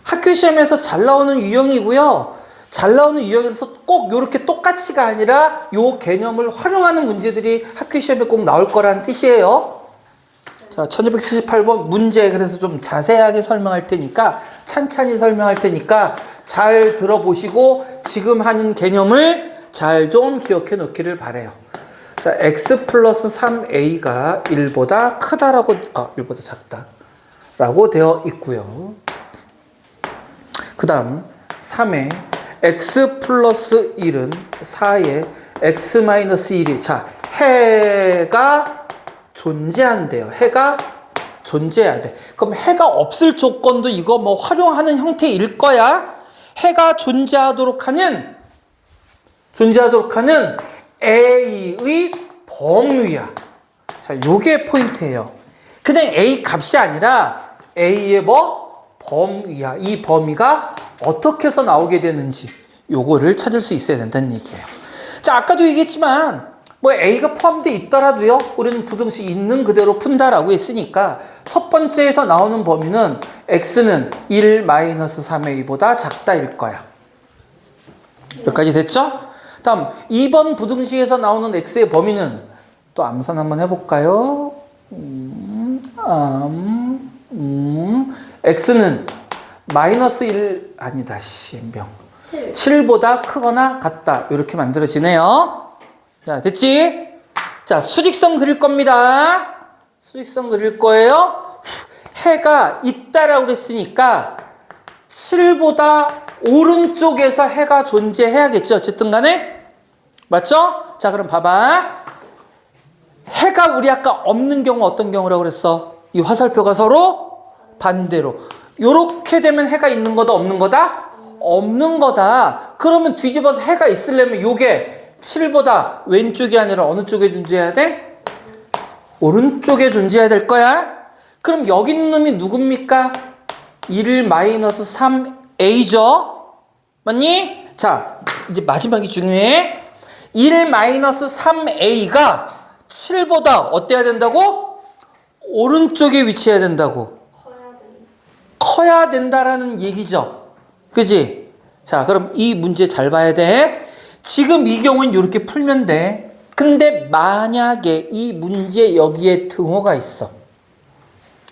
학교 시험에서 잘 나오는 유형이고요. 잘 나오는 유형이라서 꼭 이렇게 똑같이가 아니라 요 개념을 활용하는 문제들이 학교 시험에 꼭 나올 거라는 뜻이에요. 자, 1278번 문제 그래서 좀 자세하게 설명할 테니까 찬찬히 설명할 테니까 잘 들어보시고 지금 하는 개념을 잘 좀 기억해 놓기를 바래요. 자, x 플러스 3a가 1보다 크다라고, 1보다 작다라고 되어 있고요. 그 다음 3에 x 플러스 1은 4에 x 마이너스 1이, 자, 해가 존재한대요. 해가 존재해야 돼. 그럼 해가 없을 조건도 이거 뭐 활용하는 형태일 거야. 해가 존재하도록 하는 A의 범위야. 자, 요게 포인트예요. 그냥 A 값이 아니라 A의 범위야. 이 범위가 어떻게 해서 나오게 되는지 요거를 찾을 수 있어야 된다는 얘기예요. 자, 아까도 얘기했지만 뭐 A가 포함되어 있더라도요, 우리는 부등식 있는 그대로 푼다라고 했으니까 첫 번째에서 나오는 범위는 X는 1-3A보다 작다일 거야. 여기까지 됐죠? 다음 2번 부등식에서 나오는 x의 범위는 또 암산 한번 해볼까요? x는 마이너스 1 아니다 씨병 7보다 크거나 같다. 이렇게 만들어지네요. 자, 됐지? 자, 수직선 그릴 겁니다. 수직선 그릴 거예요. 해가 있다라고 그랬으니까 7보다 오른쪽에서 해가 존재해야겠죠. 어쨌든 간에. 맞죠? 자, 그럼 봐봐. 해가 우리 아까 없는 경우 어떤 경우라고 그랬어? 이 화살표가 서로 반대로. 요렇게 되면 해가 있는 거다, 없는 거다? 없는 거다. 그러면 뒤집어서 해가 있으려면 요게 7보다 왼쪽이 아니라 어느 쪽에 존재해야 돼? 오른쪽에 존재해야 될 거야. 그럼 여기 있는 놈이 누굽니까? 1-3A죠? 맞니? 자, 이제 마지막이 중요해. 1-3A가 7보다 어때야 된다고? 오른쪽에 위치해야 된다고. 커야 된다라는 얘기죠. 그지? 자, 그럼 이 문제 잘 봐야 돼. 지금 이 경우는 이렇게 풀면 돼. 근데 만약에 이 문제 여기에 등호가 있어.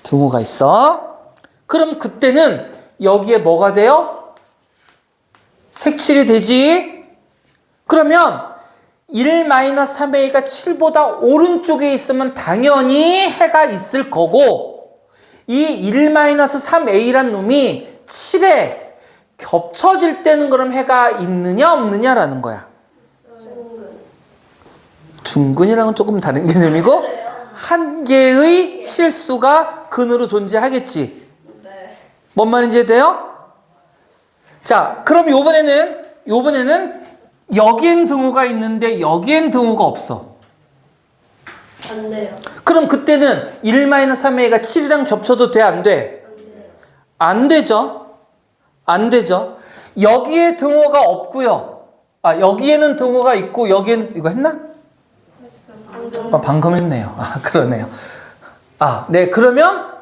등호가 있어. 그럼 그때는 여기에 뭐가 돼요? 색칠이 되지? 그러면 1-3a가 7보다 오른쪽에 있으면 당연히 해가 있을 거고, 이 1-3a란 놈이 7에 겹쳐질 때는 그럼 해가 있느냐 없느냐라는 거야. 중근이랑은 조금 다른 개념이고, 한 개의 실수가 근으로 존재하겠지. 뭔 말인지 돼요? 자, 그럼 요번에는 여기엔 등호가 있는데 여기엔 등호가 없어. 안 돼요. 그럼 그때는 1-3a가 7이랑 겹쳐도 돼, 안 돼? 안 되죠? 안 되죠? 여기에 등호가 없고요. 여기에는 등호가 있고 여기엔 이거 했나? 방금 했네요. 그러네요. 네, 그러면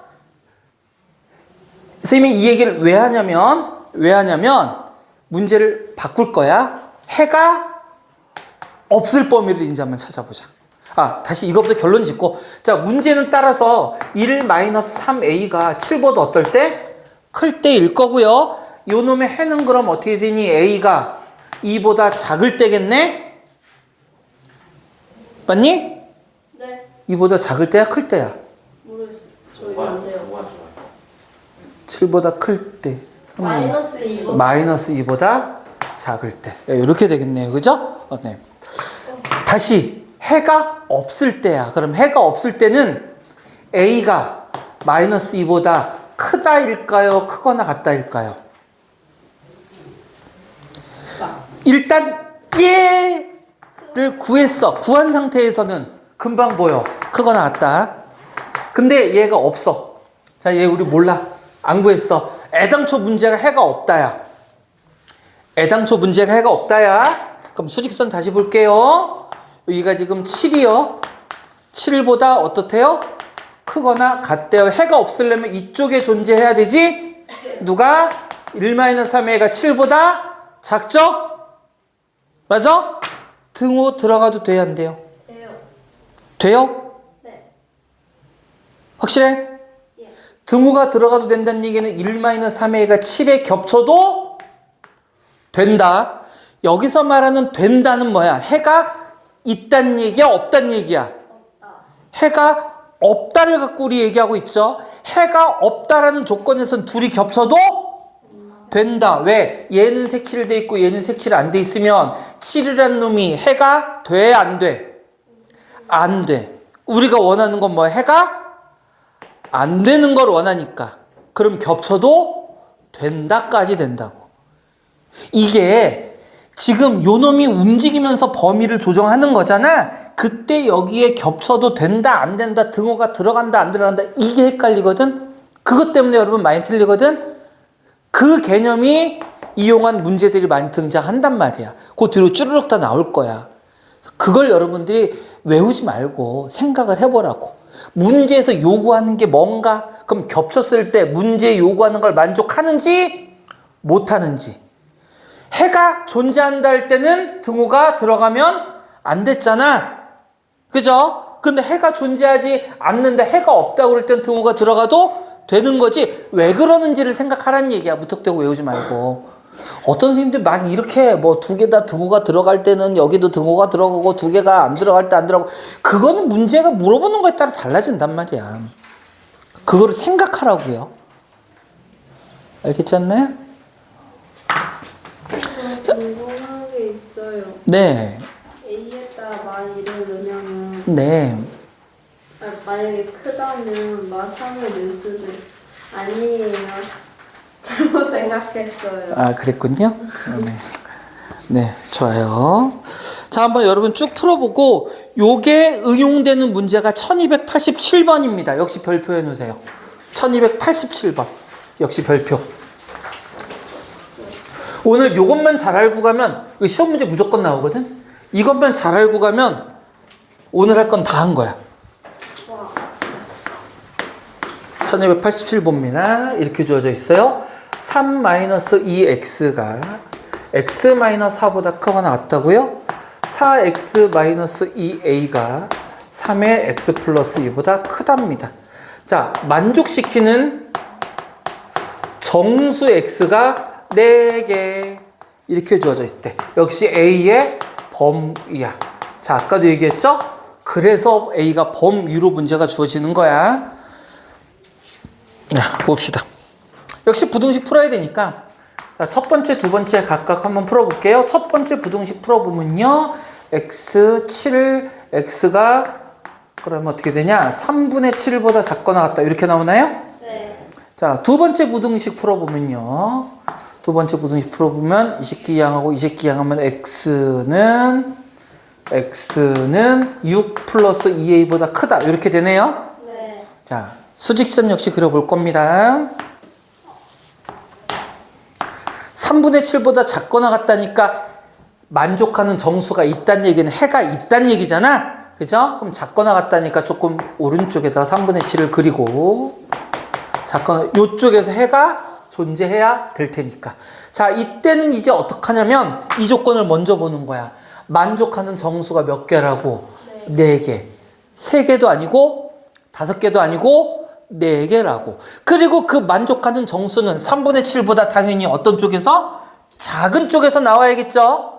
선생님이 이 얘기를 왜 하냐면 왜 하냐면 문제를 바꿀 거야. 해가 없을 범위를 이제 한번 찾아보자. 다시 이것부터 결론 짓고. 자, 문제는 따라서 1-3a가 7보다 어떨 때? 클 때일 거고요. 요 놈의 해는 그럼 어떻게 되니? a가 2보다 작을 때겠네? 맞니? 네. 2보다 작을 때야? 클 때야? 모르겠어요. 저희 안 돼요. 뭐가 좋아요? 7보다 클 때. 마이너스 2번. 마이너스 2보다 작을 때. 이렇게 되겠네요. 그죠? 네. 다시 해가 없을 때야. 그럼 해가 없을 때는 a가 마이너스 2보다 크다일까요? 크거나 같다일까요? 일단 얘를 구했어. 구한 상태에서는 금방 보여. 크거나 같다. 근데 얘가 없어. 자, 얘 우리 몰라. 안 구했어. 애당초 문제가 해가 없다야. 애당초 문제가 해가 없다야. 그럼 수직선 다시 볼게요. 여기가 지금 7이요. 7보다 어떻대요? 크거나 같대요. 해가 없으려면 이쪽에 존재해야 되지? 누가? 1-3a가 7보다 작죠? 맞아? 등호 들어가도 돼야 안 돼요? 돼요. 돼요? 네. 확실해? 예. 등호가 들어가도 된다는 얘기는 1-3a가 7에 겹쳐도 된다. 여기서 말하는 된다는 뭐야? 해가 있다는 얘기야? 없다는 얘기야? 없다. 해가 없다를 갖고 우리 얘기하고 있죠. 해가 없다라는 조건에선 둘이 겹쳐도 된다. 왜? 얘는 색칠돼 있고 얘는 색칠 안 돼 있으면 7이라는 놈이 해가 돼? 안 돼? 안 돼. 우리가 원하는 건 뭐야? 해가 안 되는 걸 원하니까. 그럼 겹쳐도 된다까지 된다고. 이게 지금 요 놈이 움직이면서 범위를 조정하는 거잖아. 그때 여기에 겹쳐도 된다, 안 된다, 등호가 들어간다, 안 들어간다. 이게 헷갈리거든. 그것 때문에 여러분 많이 틀리거든. 그 개념이 이용한 문제들이 많이 등장한단 말이야. 그 뒤로 쭈르륵 다 나올 거야. 그걸 여러분들이 외우지 말고 생각을 해보라고. 문제에서 요구하는 게 뭔가? 그럼 겹쳤을 때 문제에 요구하는 걸 만족하는지 못하는지. 해가 존재한다 할 때는 등호가 들어가면 안 됐잖아. 그죠? 근데 해가 존재하지 않는데 해가 없다고 그럴 땐 등호가 들어가도 되는 거지. 왜 그러는지를 생각하라는 얘기야. 무턱대고 외우지 말고. 어떤 선생님들 많이 이렇게 뭐 두 개 다 등호가 들어갈 때는 여기도 등호가 들어가고 두 개가 안 들어갈 때 안 들어가고. 그거는 문제가 물어보는 거에 따라 달라진단 말이야. 그거를 생각하라고요. 알겠지 않나요? 궁금한 게 있어요. 네. A에다 마이를 넣으면은 네. 만약에 크다면 마3을 넣을 수도 아니에요. 잘못 생각했어요. 그랬군요. 네. 네, 좋아요. 자, 한번 여러분 쭉 풀어보고 요게 응용되는 문제가 1287번입니다. 역시 별표 해놓으세요. 1287번. 역시 별표. 오늘 요것만 잘 알고 가면 시험 문제 무조건 나오거든. 이것만 잘 알고 가면 오늘 할 건 다 한 거야. 1287번입니다. 이렇게 주어져 있어요. 3-2x가 x-4보다 크거나 같다고요? 4x-2a가 3의 x 플러스 2보다 크답니다. 자, 만족시키는 정수 x가 4개 이렇게 주어져 있대. 역시 a의 범위야. 자, 아까도 얘기했죠? 그래서 a가 범위로 문제가 주어지는 거야. 봅시다. 역시 부등식 풀어야 되니까 자, 첫 번째, 두 번째 각각 한번 풀어볼게요. 첫 번째 부등식 풀어보면요. x7, x가 그러면 어떻게 되냐? 3분의 7보다 작거나 같다. 이렇게 나오나요? 네. 자, 두 번째 부등식 풀어보면요. 두 번째 부등식 풀어보면 이 새끼 양하고 이 새끼 양하면 x는 6 플러스 2a보다 크다. 이렇게 되네요. 네. 자, 수직선 역시 그려볼 겁니다. 3분의 7보다 작거나 같다니까 만족하는 정수가 있다는 얘기는 해가 있다는 얘기잖아. 그죠? 그럼 작거나 같다니까 조금 오른쪽에다 3분의 7을 그리고 작거나 요쪽에서 해가 존재해야 될 테니까. 자, 이때는 이제 어떻게 하냐면 이 조건을 먼저 보는 거야. 만족하는 정수가 몇 개라고? 네 개. 세 개도 아니고 다섯 개도 아니고 네 개라고. 그리고 그 만족하는 정수는 3분의 7보다 당연히 어떤 쪽에서? 작은 쪽에서 나와야겠죠?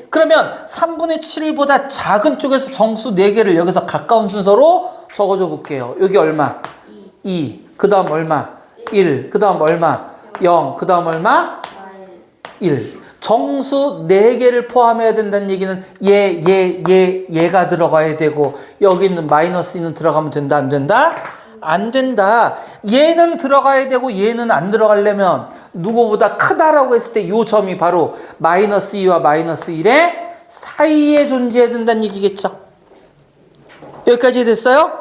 그러면 3분의 7보다 작은 쪽에서 정수 4개를 여기서 가까운 순서로 적어줘 볼게요. 여기 얼마? 2. 그 다음 얼마? 1. 그 다음 얼마? 0. 그 다음 얼마? 1. 정수 4개를 포함해야 된다는 얘기는 얘가 들어가야 되고 여기 있는 마이너스 2는 들어가면 된다 안 된다? 안 된다. 얘는 들어가야 되고 얘는 안 들어가려면 누구보다 크다라고 했을 때 이 점이 바로 마이너스 2와 마이너스 1의 사이에 존재해야 된다는 얘기겠죠. 여기까지 됐어요?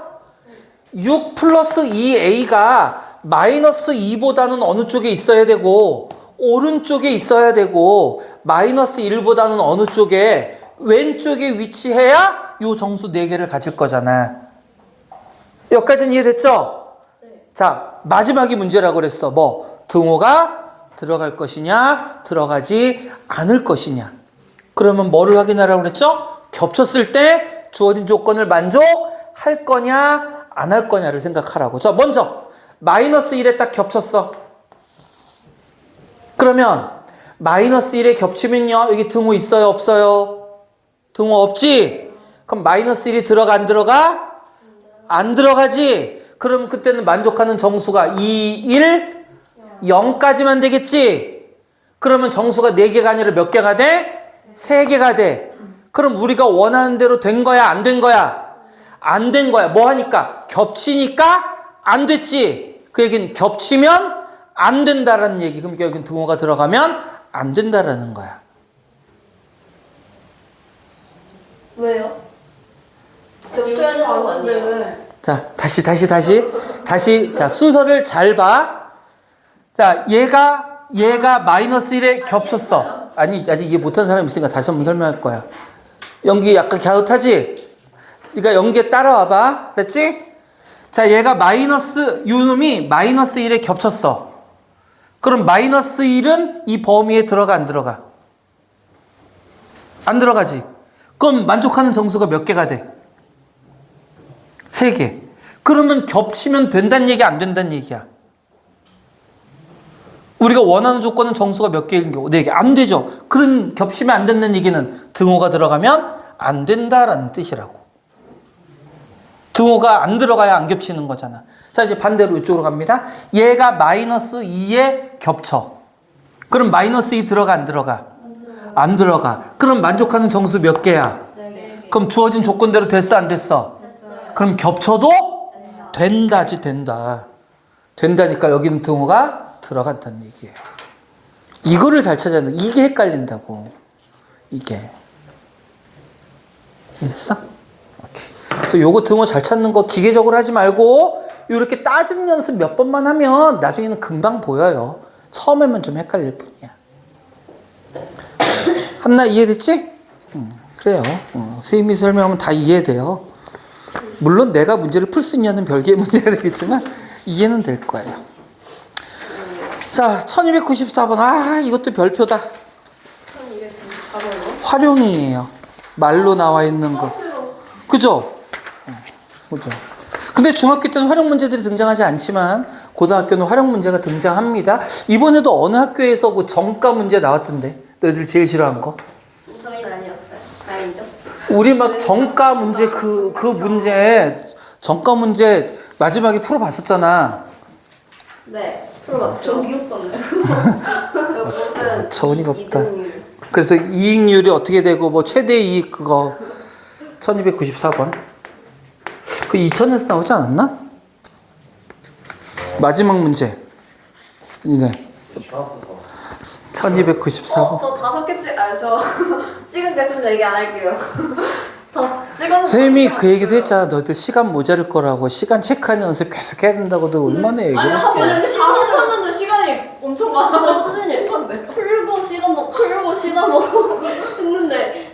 6 플러스 2a가 마이너스 2보다는 어느 쪽에 있어야 되고 오른쪽에 있어야 되고 마이너스 1보다는 어느 쪽에 왼쪽에 위치해야 이 정수 4개를 가질 거잖아. 여기까지는 이해됐죠? 네. 자, 마지막이 문제라고 그랬어. 뭐? 등호가 들어갈 것이냐 들어가지 않을 것이냐. 그러면 뭐를 확인하라고 그랬죠? 겹쳤을 때 주어진 조건을 만족할 거냐 안 할 거냐를 생각하라고. 자, 먼저 마이너스 1에 딱 겹쳤어. 그러면 마이너스 1에 겹치면요 여기 등호 있어요 없어요? 등호 없지? 그럼 마이너스 1이 들어가 안 들어가? 안 들어가지? 그럼 그때는 만족하는 정수가 2, 1, 0까지만 되겠지? 그러면 정수가 4개가 아니라 몇 개가 돼? 3개가 돼. 그럼 우리가 원하는 대로 된 거야 안 된 거야? 안 된 거야. 뭐 하니까? 겹치니까 안 됐지? 그 얘기는 겹치면 안 된다라는 얘기. 그럼 여기 등호가 들어가면 안 된다라는 거야. 왜요? 겹쳐야지 안 건데 왜? 자, 다시. 자, 순서를 잘 봐. 자, 얘가 마이너스 1에 겹쳤어. 아니, 아직 이해 못한 사람 있으니까 다시 한번 설명할 거야. 연기 약간 갸웃하지? 그러니까 연기에 따라와봐. 그랬지? 자, 얘가 요 놈이 마이너스 1에 겹쳤어. 그럼 마이너스 1은 이 범위에 들어가 안 들어가? 안 들어가지. 그럼 만족하는 정수가 몇 개가 돼? 3개. 그러면 겹치면 된다는 얘기 안 된다는 얘기야. 우리가 원하는 조건은 정수가 몇 개인 경우 4개. 안 되죠. 그런 겹치면 안 된다는 얘기는 등호가 들어가면 안 된다라는 뜻이라고. 등호가 안 들어가야 안 겹치는 거잖아. 자, 이제 반대로 이쪽으로 갑니다. 얘가 마이너스 2에 겹쳐. 그럼 마이너스 2 들어가 안 들어가? 안 들어가. 그럼 만족하는 정수 몇 개야? 4개. 그럼 주어진 조건대로 됐어 안 됐어? 됐어요. 그럼 겹쳐도 된다지 된다. 된다니까 여기는 등호가 들어간다는 얘기예요. 이거를 잘 찾아야 돼. 이게 헷갈린다고. 이게. 이해됐어? 오케이. 그래서 요거 등호 잘 찾는 거 기계적으로 하지 말고 이렇게 따지는 연습 몇 번만 하면 나중에는 금방 보여요. 처음에만 좀 헷갈릴 뿐이야. 한나 이해됐지? 그래요. 선생님이 설명하면 다 이해돼요. 물론 내가 문제를 풀 수 있냐는 별개의 문제가 되겠지만 이해는 될 거예요. 자, 1294번. 아, 이것도 별표다. 1294번이요? 활용이에요. 말로 나와 있는 거. 그죠? 그죠? 근데 중학교 때는 활용 문제들이 등장하지 않지만 고등학교는 활용 문제가 등장합니다. 이번에도 어느 학교에서 그 정가 문제 나왔던데. 너희들 제일 싫어한 거? 저희는 아니었어요. 다행이죠. 우리 막 정가 문제 정가 문제 마지막에 풀어봤었잖아. 네. 풀어봤죠. 저 귀엽던데. 무슨 저은이가 없다. 이등률. 그래서 이익률이 어떻게 되고 뭐 최대 이익 그거 1294번. 그 2000에서 나오지 않았나? 마지막 문제. 네. 1294번. 저 5개 저 찍은 개수는 얘기 안 할게요. 저 찍어놓은 선생님이 그 얘기도 했잖아. 너희들 시간 모자랄 거라고. 시간 체크하는 연습 계속 해야 된다고도 얼마나 아니 얘기했어. 하면은 다 못하는데 시간이 엄청 많아. 선생님 풀고 시간 먹고 했는데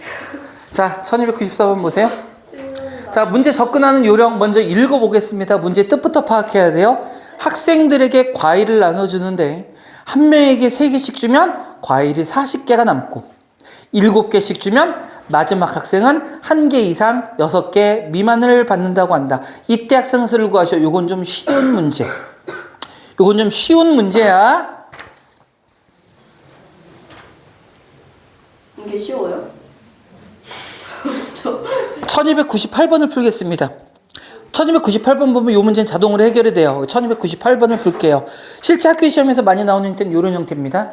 자, 1294번 보세요. 씹는다. 자, 문제 접근하는 요령 먼저 읽어보겠습니다. 문제 뜻부터 파악해야 돼요. 학생들에게 과일을 나눠주는데 한 명에게 3개씩 주면 과일이 40개가 남고 7개씩 주면 마지막 학생은 1개 이상 6개 미만을 받는다고 한다. 이때 학생 수를 구하셔. 요건 좀 쉬운 문제. 요건 좀 쉬운 문제야. 이게 쉬워요? 1298번을 풀겠습니다. 1298번 보면 이 문제는 자동으로 해결이 돼요. 1298번을 풀게요. 실제 학교 시험에서 많이 나오는 형태는 이런 형태입니다.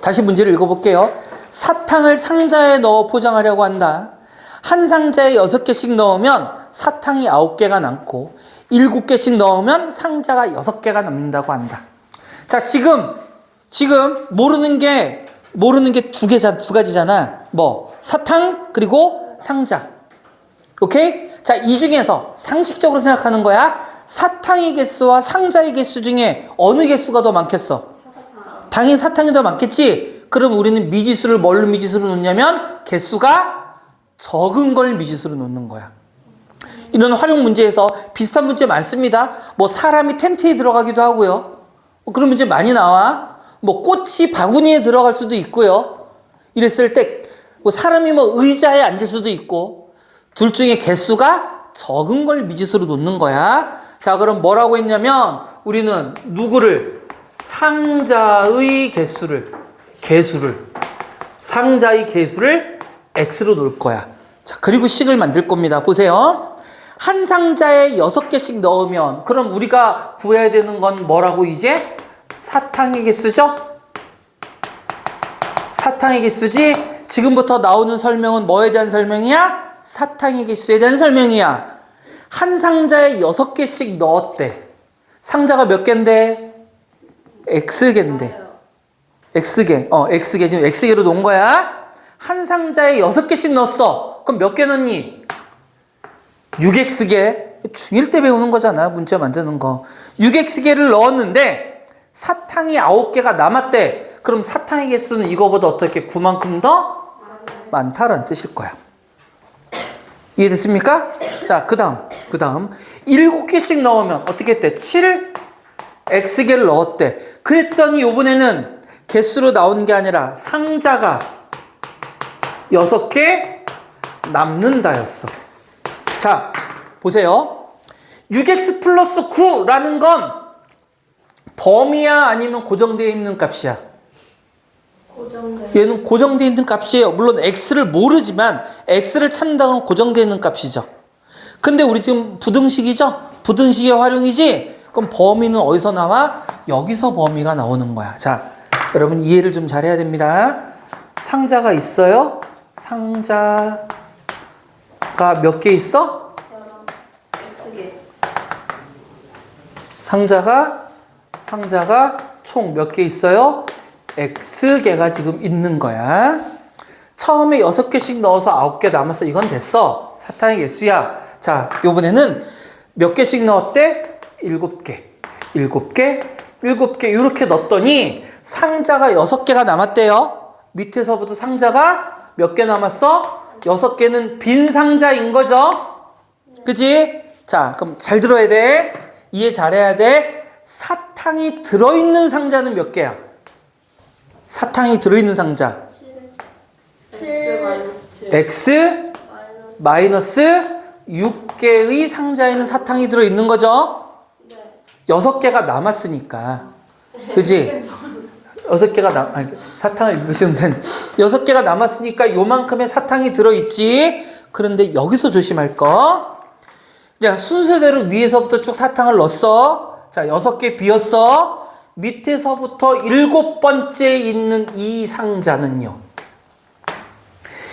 다시 문제를 읽어볼게요. 사탕을 상자에 넣어 포장하려고 한다. 한 상자에 6개씩 넣으면 사탕이 9개가 남고 7개씩 넣으면 상자가 6개가 남는다고 한다. 자, 지금 모르는 게 두 가지잖아. 뭐 사탕 그리고 상자. 오케이? 자, 이 중에서 상식적으로 생각하는 거야. 사탕의 개수와 상자의 개수 중에 어느 개수가 더 많겠어? 당연히 사탕이 더 많겠지? 그럼 우리는 미지수를 뭘로 미지수로 놓냐면 개수가 적은 걸 미지수로 놓는 거야. 이런 활용 문제에서 비슷한 문제 많습니다. 뭐 사람이 텐트에 들어가기도 하고요. 그런 문제 많이 나와. 뭐 꽃이 바구니에 들어갈 수도 있고요. 이랬을 때 뭐 사람이 뭐 의자에 앉을 수도 있고 둘 중에 개수가 적은 걸 미지수로 놓는 거야. 자, 그럼 뭐라고 했냐면 우리는 누구를? 상자의 상자의 개수를 x로 놓을 거야. 자, 그리고 식을 만들 겁니다. 보세요. 한 상자에 6개씩 넣으면 그럼 우리가 구해야 되는 건 뭐라고 이제? 사탕의 개수죠? 사탕의 개수지? 지금부터 나오는 설명은 뭐에 대한 설명이야? 사탕의 개수에 대한 설명이야. 한 상자에 6개씩 넣었대. 상자가 몇 개인데? X개인데. X개. X개. 지금 X개로 놓은 거야. 한 상자에 6개씩 넣었어. 그럼 몇 개 넣니? 6X개. 중1 때 배우는 거잖아. 문제 만드는 거. 6X개를 넣었는데 사탕이 9개가 남았대. 그럼 사탕의 개수는 이거보다 어떻게 9만큼 더 많다라는 뜻일 거야. 이해됐습니까? 자, 그 다음 7개씩 넣으면 어떻게 했대? 7X개를 넣었대. 그랬더니 요번에는 개수로 나온 게 아니라 상자가 6개 남는다였어. 자, 보세요. 6x 플러스 9라는 건 범위야 아니면 고정되어 있는 값이야? 얘는 고정되어 있는 값이에요. 물론 x를 모르지만 x를 찾는다고는 고정되어 있는 값이죠. 근데 우리 지금 부등식이죠? 부등식의 활용이지? 그럼 범위는 어디서 나와? 여기서 범위가 나오는 거야. 자, 여러분 이해를 좀 잘해야 됩니다. 상자가 있어요. 상자가 몇 개 있어? X개. 상자가 총 몇 개 있어요? X개가 지금 있는 거야. 처음에 6개씩 넣어서 9개 남았어. 이건 됐어. 사탕의 개수야. 자, 요번에는 몇 개씩 넣었대? 7개. 이렇게 넣었더니 상자가 6개가 남았대요. 밑에서부터 상자가 몇 개 남았어? 6개는 빈 상자인 거죠. 그치? 자, 그럼 잘 들어야 돼. 이해 잘해야 돼. 사탕이 들어있는 상자는 몇 개야? 사탕이 들어있는 상자. 7. X 마이너스 6개의 상자에는 사탕이 들어있는 거죠? 네. 6개가 남았으니까. 그치? 6개가 사탕을 읽으시면 된 6개가 남았으니까 요만큼의 사탕이 들어있지. 그런데 여기서 조심할 거. 자, 순서대로 위에서부터 쭉 사탕을 넣었어. 자, 6개 비었어. 밑에서부터 7번째 있는 이 상자는요.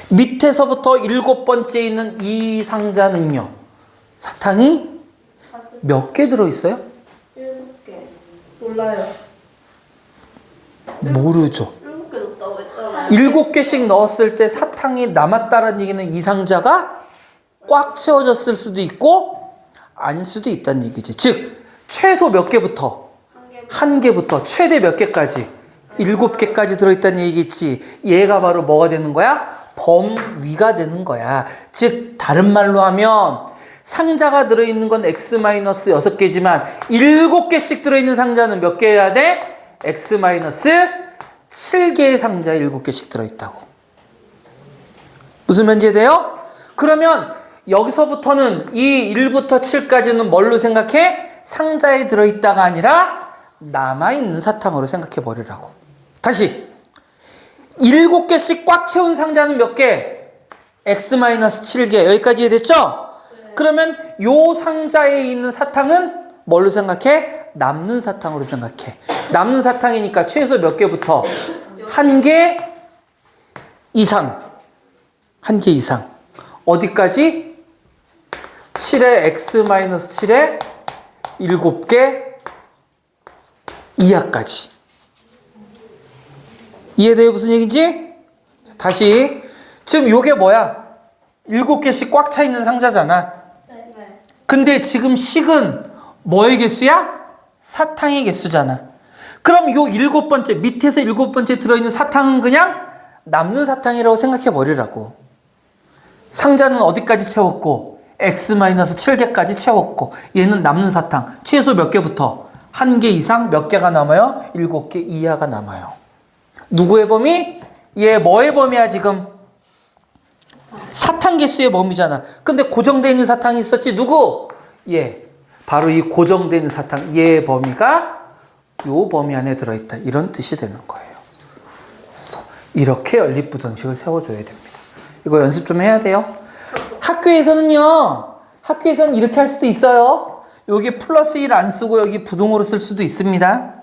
밑에서부터 7번째 있는 이 상자는요. 사탕이 몇 개 들어있어요? 7개. 몰라요. 모르죠. 7개 넣었다고 했잖아요. 7개씩 넣었을 때 사탕이 남았다는 얘기는 이 상자가 꽉 채워졌을 수도 있고 아닐 수도 있다는 얘기지. 즉 최소 몇 개부터? 한 개부터 최대 몇 개까지? 7개까지 들어있다는 얘기겠지. 얘가 바로 뭐가 되는 거야? 범위가 되는 거야. 즉 다른 말로 하면 상자가 들어있는 건 x-6개지만 7개씩 들어있는 상자는 몇 개여야 돼? x-7개의 상자에 7개씩 들어있다고. 무슨 문제 돼요? 그러면 여기서부터는 이 1부터 7까지는 뭘로 생각해? 상자에 들어있다가 아니라 남아있는 사탕으로 생각해 버리라고. 다시 7개씩 꽉 채운 상자는 몇 개? x-7개. 여기까지 이해됐죠? 그러면 요 상자에 있는 사탕은 뭘로 생각해? 남는 사탕으로 생각해. 남는 사탕이니까 최소 몇 개부터? 1개 이상. 1개 이상. 어디까지? 7의 x-7의 7개 이하까지. 이해돼요? 무슨 얘기인지? 다시. 지금 요게 뭐야? 7개씩 꽉 차 있는 상자잖아. 네. 근데 지금 식은 뭐의 개수야? 사탕의 개수잖아. 그럼 요 7번째, 밑에서 7번째 들어있는 사탕은 그냥 남는 사탕이라고 생각해 버리라고. 상자는 어디까지 채웠고, x-7개까지 채웠고, 얘는 남는 사탕. 최소 몇 개부터? 1개 이상 몇 개가 남아요? 7개 이하가 남아요. 누구의 범위? 얘 뭐의 범위야, 지금? 사탕 개수의 범위잖아. 근데 고정되어 있는 사탕이 있었지. 누구? 얘. 바로 이 고정되어 있는 사탕. 얘의 범위가 요 범위 안에 들어있다. 이런 뜻이 되는 거예요. 이렇게 연립부등식을 세워줘야 됩니다. 이거 연습 좀 해야 돼요. 학교에서는 이렇게 할 수도 있어요. 여기 플러스 1 안 쓰고 여기 부등호로 쓸 수도 있습니다.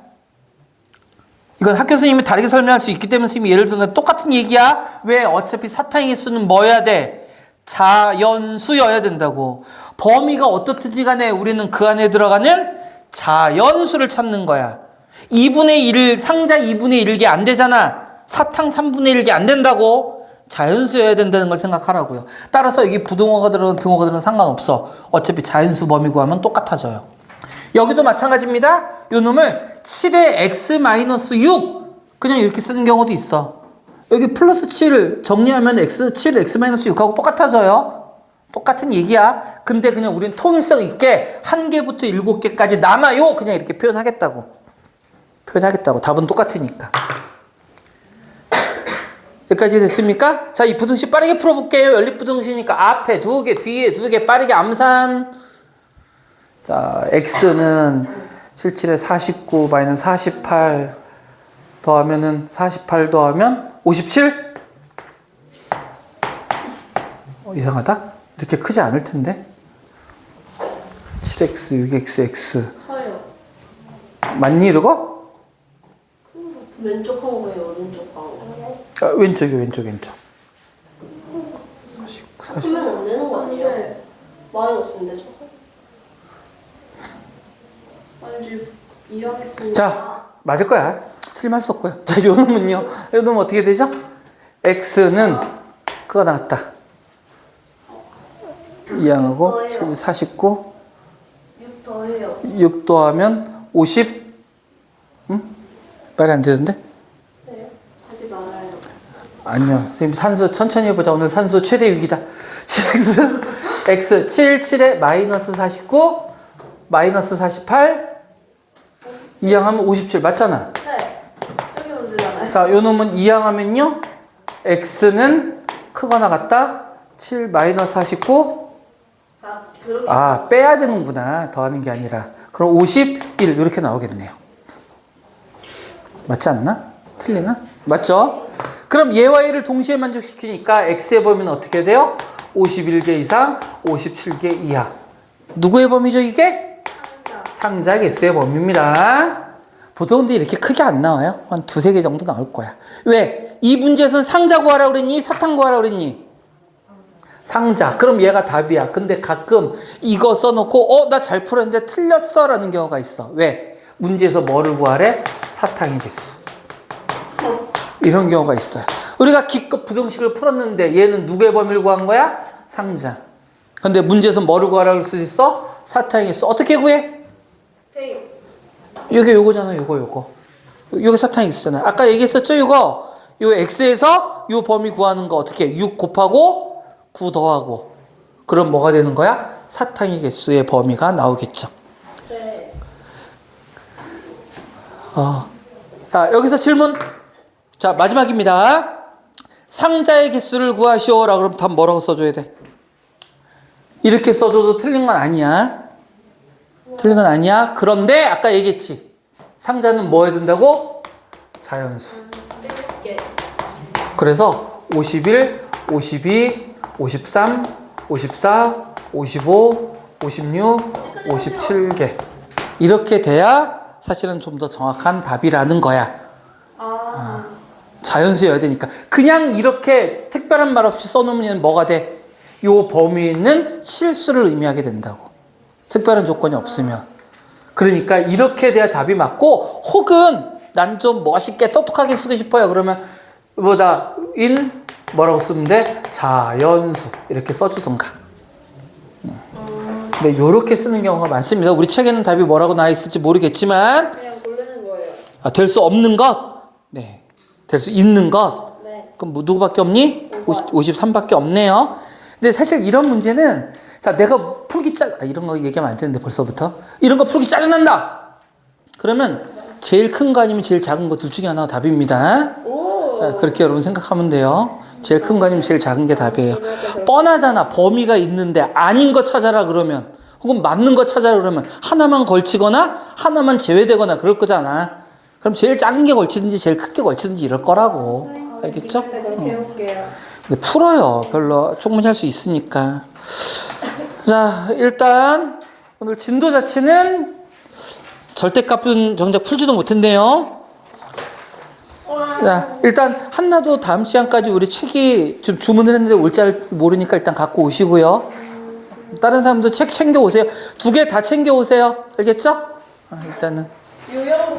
이건 학교 선생님이 다르게 설명할 수 있기 때문에 선생님이 예를 들면 똑같은 얘기야. 왜? 어차피 사탕의 개수는 뭐여야 돼? 자연수여야 된다고. 범위가 어떻든지 간에 우리는 그 안에 들어가는 자연수를 찾는 거야. 2분의 1, 상자 2분의 1개 안 되잖아. 사탕 3분의 1개 안 된다고. 자연수여야 된다는 걸 생각하라고요. 따라서 여기 부등호가 들어간 등호가 들어간 상관없어. 어차피 자연수 범위 구하면 똑같아져요. 여기도 마찬가지입니다. 요 놈을 7의 x-6 그냥 이렇게 쓰는 경우도 있어. 여기 플러스 7 정리하면 7 x-6하고 똑같아져요. 똑같은 얘기야. 근데 그냥 우린 통일성 있게 1개부터 7개까지 남아요. 그냥 이렇게 표현하겠다고. 답은 똑같으니까. 여기까지 됐습니까? 자, 이 부등식 빠르게 풀어볼게요. 연립부등식이니까 앞에 2개, 뒤에 2개 빠르게 암산. 자, x는 77에 49 마이너스 48 더하면은 48 더하면 57? 이상하다? 이렇게 크지 않을 텐데. 7x, 6x, x. 커요. 맞니, 이러고? 왼쪽 한 거예요, 오른쪽 한 거. 아, 왼쪽. 49. 크면 안 되는 거 아니에요? 마이너스인데 저거? 아니지, 이해하겠습니다. 자, 맞을 거야. 틀림할 수 없고요. 자, 요 놈은요. 요 놈은 어떻게 되죠? x는 그거 나왔다. 이항하고 49. 6 더해요. 6 더하면 50. 말이 안 되는데? 네, 하지 말아요. 아니요. 선생님 산수 천천히 해보자. 오늘 산수 최대 위기다. x 7에 마이너스 49 마이너스 48 이항하면 57 맞잖아. 네, 저기 문제잖아요. 자, 요 놈은 이항하면요. x는 크거나 같다. 7 마이너스 49. 아, 그렇게. 아, 빼야 되는구나. 더하는 게 아니라. 그럼 51 이렇게 나오겠네요. 맞지 않나? 틀리나? 맞죠? 그럼 얘와 얘를 동시에 만족시키니까 x의 범위는 어떻게 돼요? 51개 이상, 57개 이하. 누구의 범위죠, 이게? 상자 개수의 범위입니다. 보통 근데 이렇게 크게 안 나와요. 한 2-3개 정도 나올 거야. 왜? 이 문제에서는 상자 구하라 그랬니? 사탕 구하라 그랬니? 상자. 그럼 얘가 답이야. 근데 가끔 이거 써놓고 나 잘 풀었는데 틀렸어 라는 경우가 있어. 왜? 문제에서 뭐를 구하래? 사탕의 개수. 이런 경우가 있어요. 우리가 기껏 부등식을 풀었는데 얘는 누구의 범위를 구한 거야? 상자. 근데 문제에서 뭐를 구하라고 할 수 있어? 사탕의 개수. 어떻게 구해? 테이프. 요게 요거잖아. 요게 사탕의 개수잖아. 아까 얘기했었죠? 요 x에서 요 범위 구하는 거 어떻게 해? 6 곱하고 9 더하고. 그럼 뭐가 되는 거야? 사탕의 개수의 범위가 나오겠죠. 네. 자, 여기서 질문. 자, 마지막입니다. 상자의 개수를 구하시오라고 그러면 답 뭐라고 써줘야 돼? 이렇게 써줘도 틀린 건 아니야. 틀린 건 아니야. 그런데 아까 얘기했지. 상자는 뭐 해야 된다고? 자연수. 그래서 51, 52, 53, 54, 55, 56, 57개. 이렇게 돼야 사실은 좀 더 정확한 답이라는 거야. 자연수여야 되니까. 그냥 이렇게 특별한 말 없이 써놓으면 뭐가 돼? 요 범위에 있는 실수를 의미하게 된다고. 특별한 조건이 없으면. 그러니까 이렇게 돼야 답이 맞고, 혹은 난 좀 멋있게 똑똑하게 쓰고 싶어요. 그러면 뭐다 인 뭐라고 쓰면 돼? 자연수 이렇게 써주든가. 근데 이렇게 쓰는 경우가 많습니다. 우리 책에는 답이 뭐라고 나와 있을지 모르겠지만 그냥 고르는 거예요. 될 수 없는 것, 네, 될 수 있는 것. 네. 그럼 뭐 누구밖에 없니? 5번. 53밖에 없네요. 근데 사실 이런 문제는 자 내가 풀기 이런 거 얘기하면 안 되는데 벌써부터 이런 거 풀기 짜증난다. 그러면 제일 큰 거 아니면 제일 작은 거 둘 중에 하나가 답입니다. 오. 그렇게 여러분 생각하면 돼요. 제일 큰 거 아니면 제일 작은 게 답이에요. 뻔하잖아. 범위가 있는데 아닌 거 찾아라 그러면, 혹은 맞는 거 찾아라 그러면 하나만 걸치거나 하나만 제외되거나 그럴 거잖아. 그럼 제일 작은 게 걸치든지 제일 큰 게 걸치든지 이럴 거라고. 알겠죠? 네, 그렇게 해볼게요. 근데 풀어요. 별로 충분히 할 수 있으니까. 자, 일단 오늘 진도 자체는 절대값은 정작 풀지도 못했네요. 자, 일단 한나도 다음 시간까지 우리 책이 좀 주문을 했는데 올지 모르니까 일단 갖고 오시고요. 다른 사람도 책 챙겨 오세요. 2개 다 챙겨 오세요. 알겠죠? 일단은 요요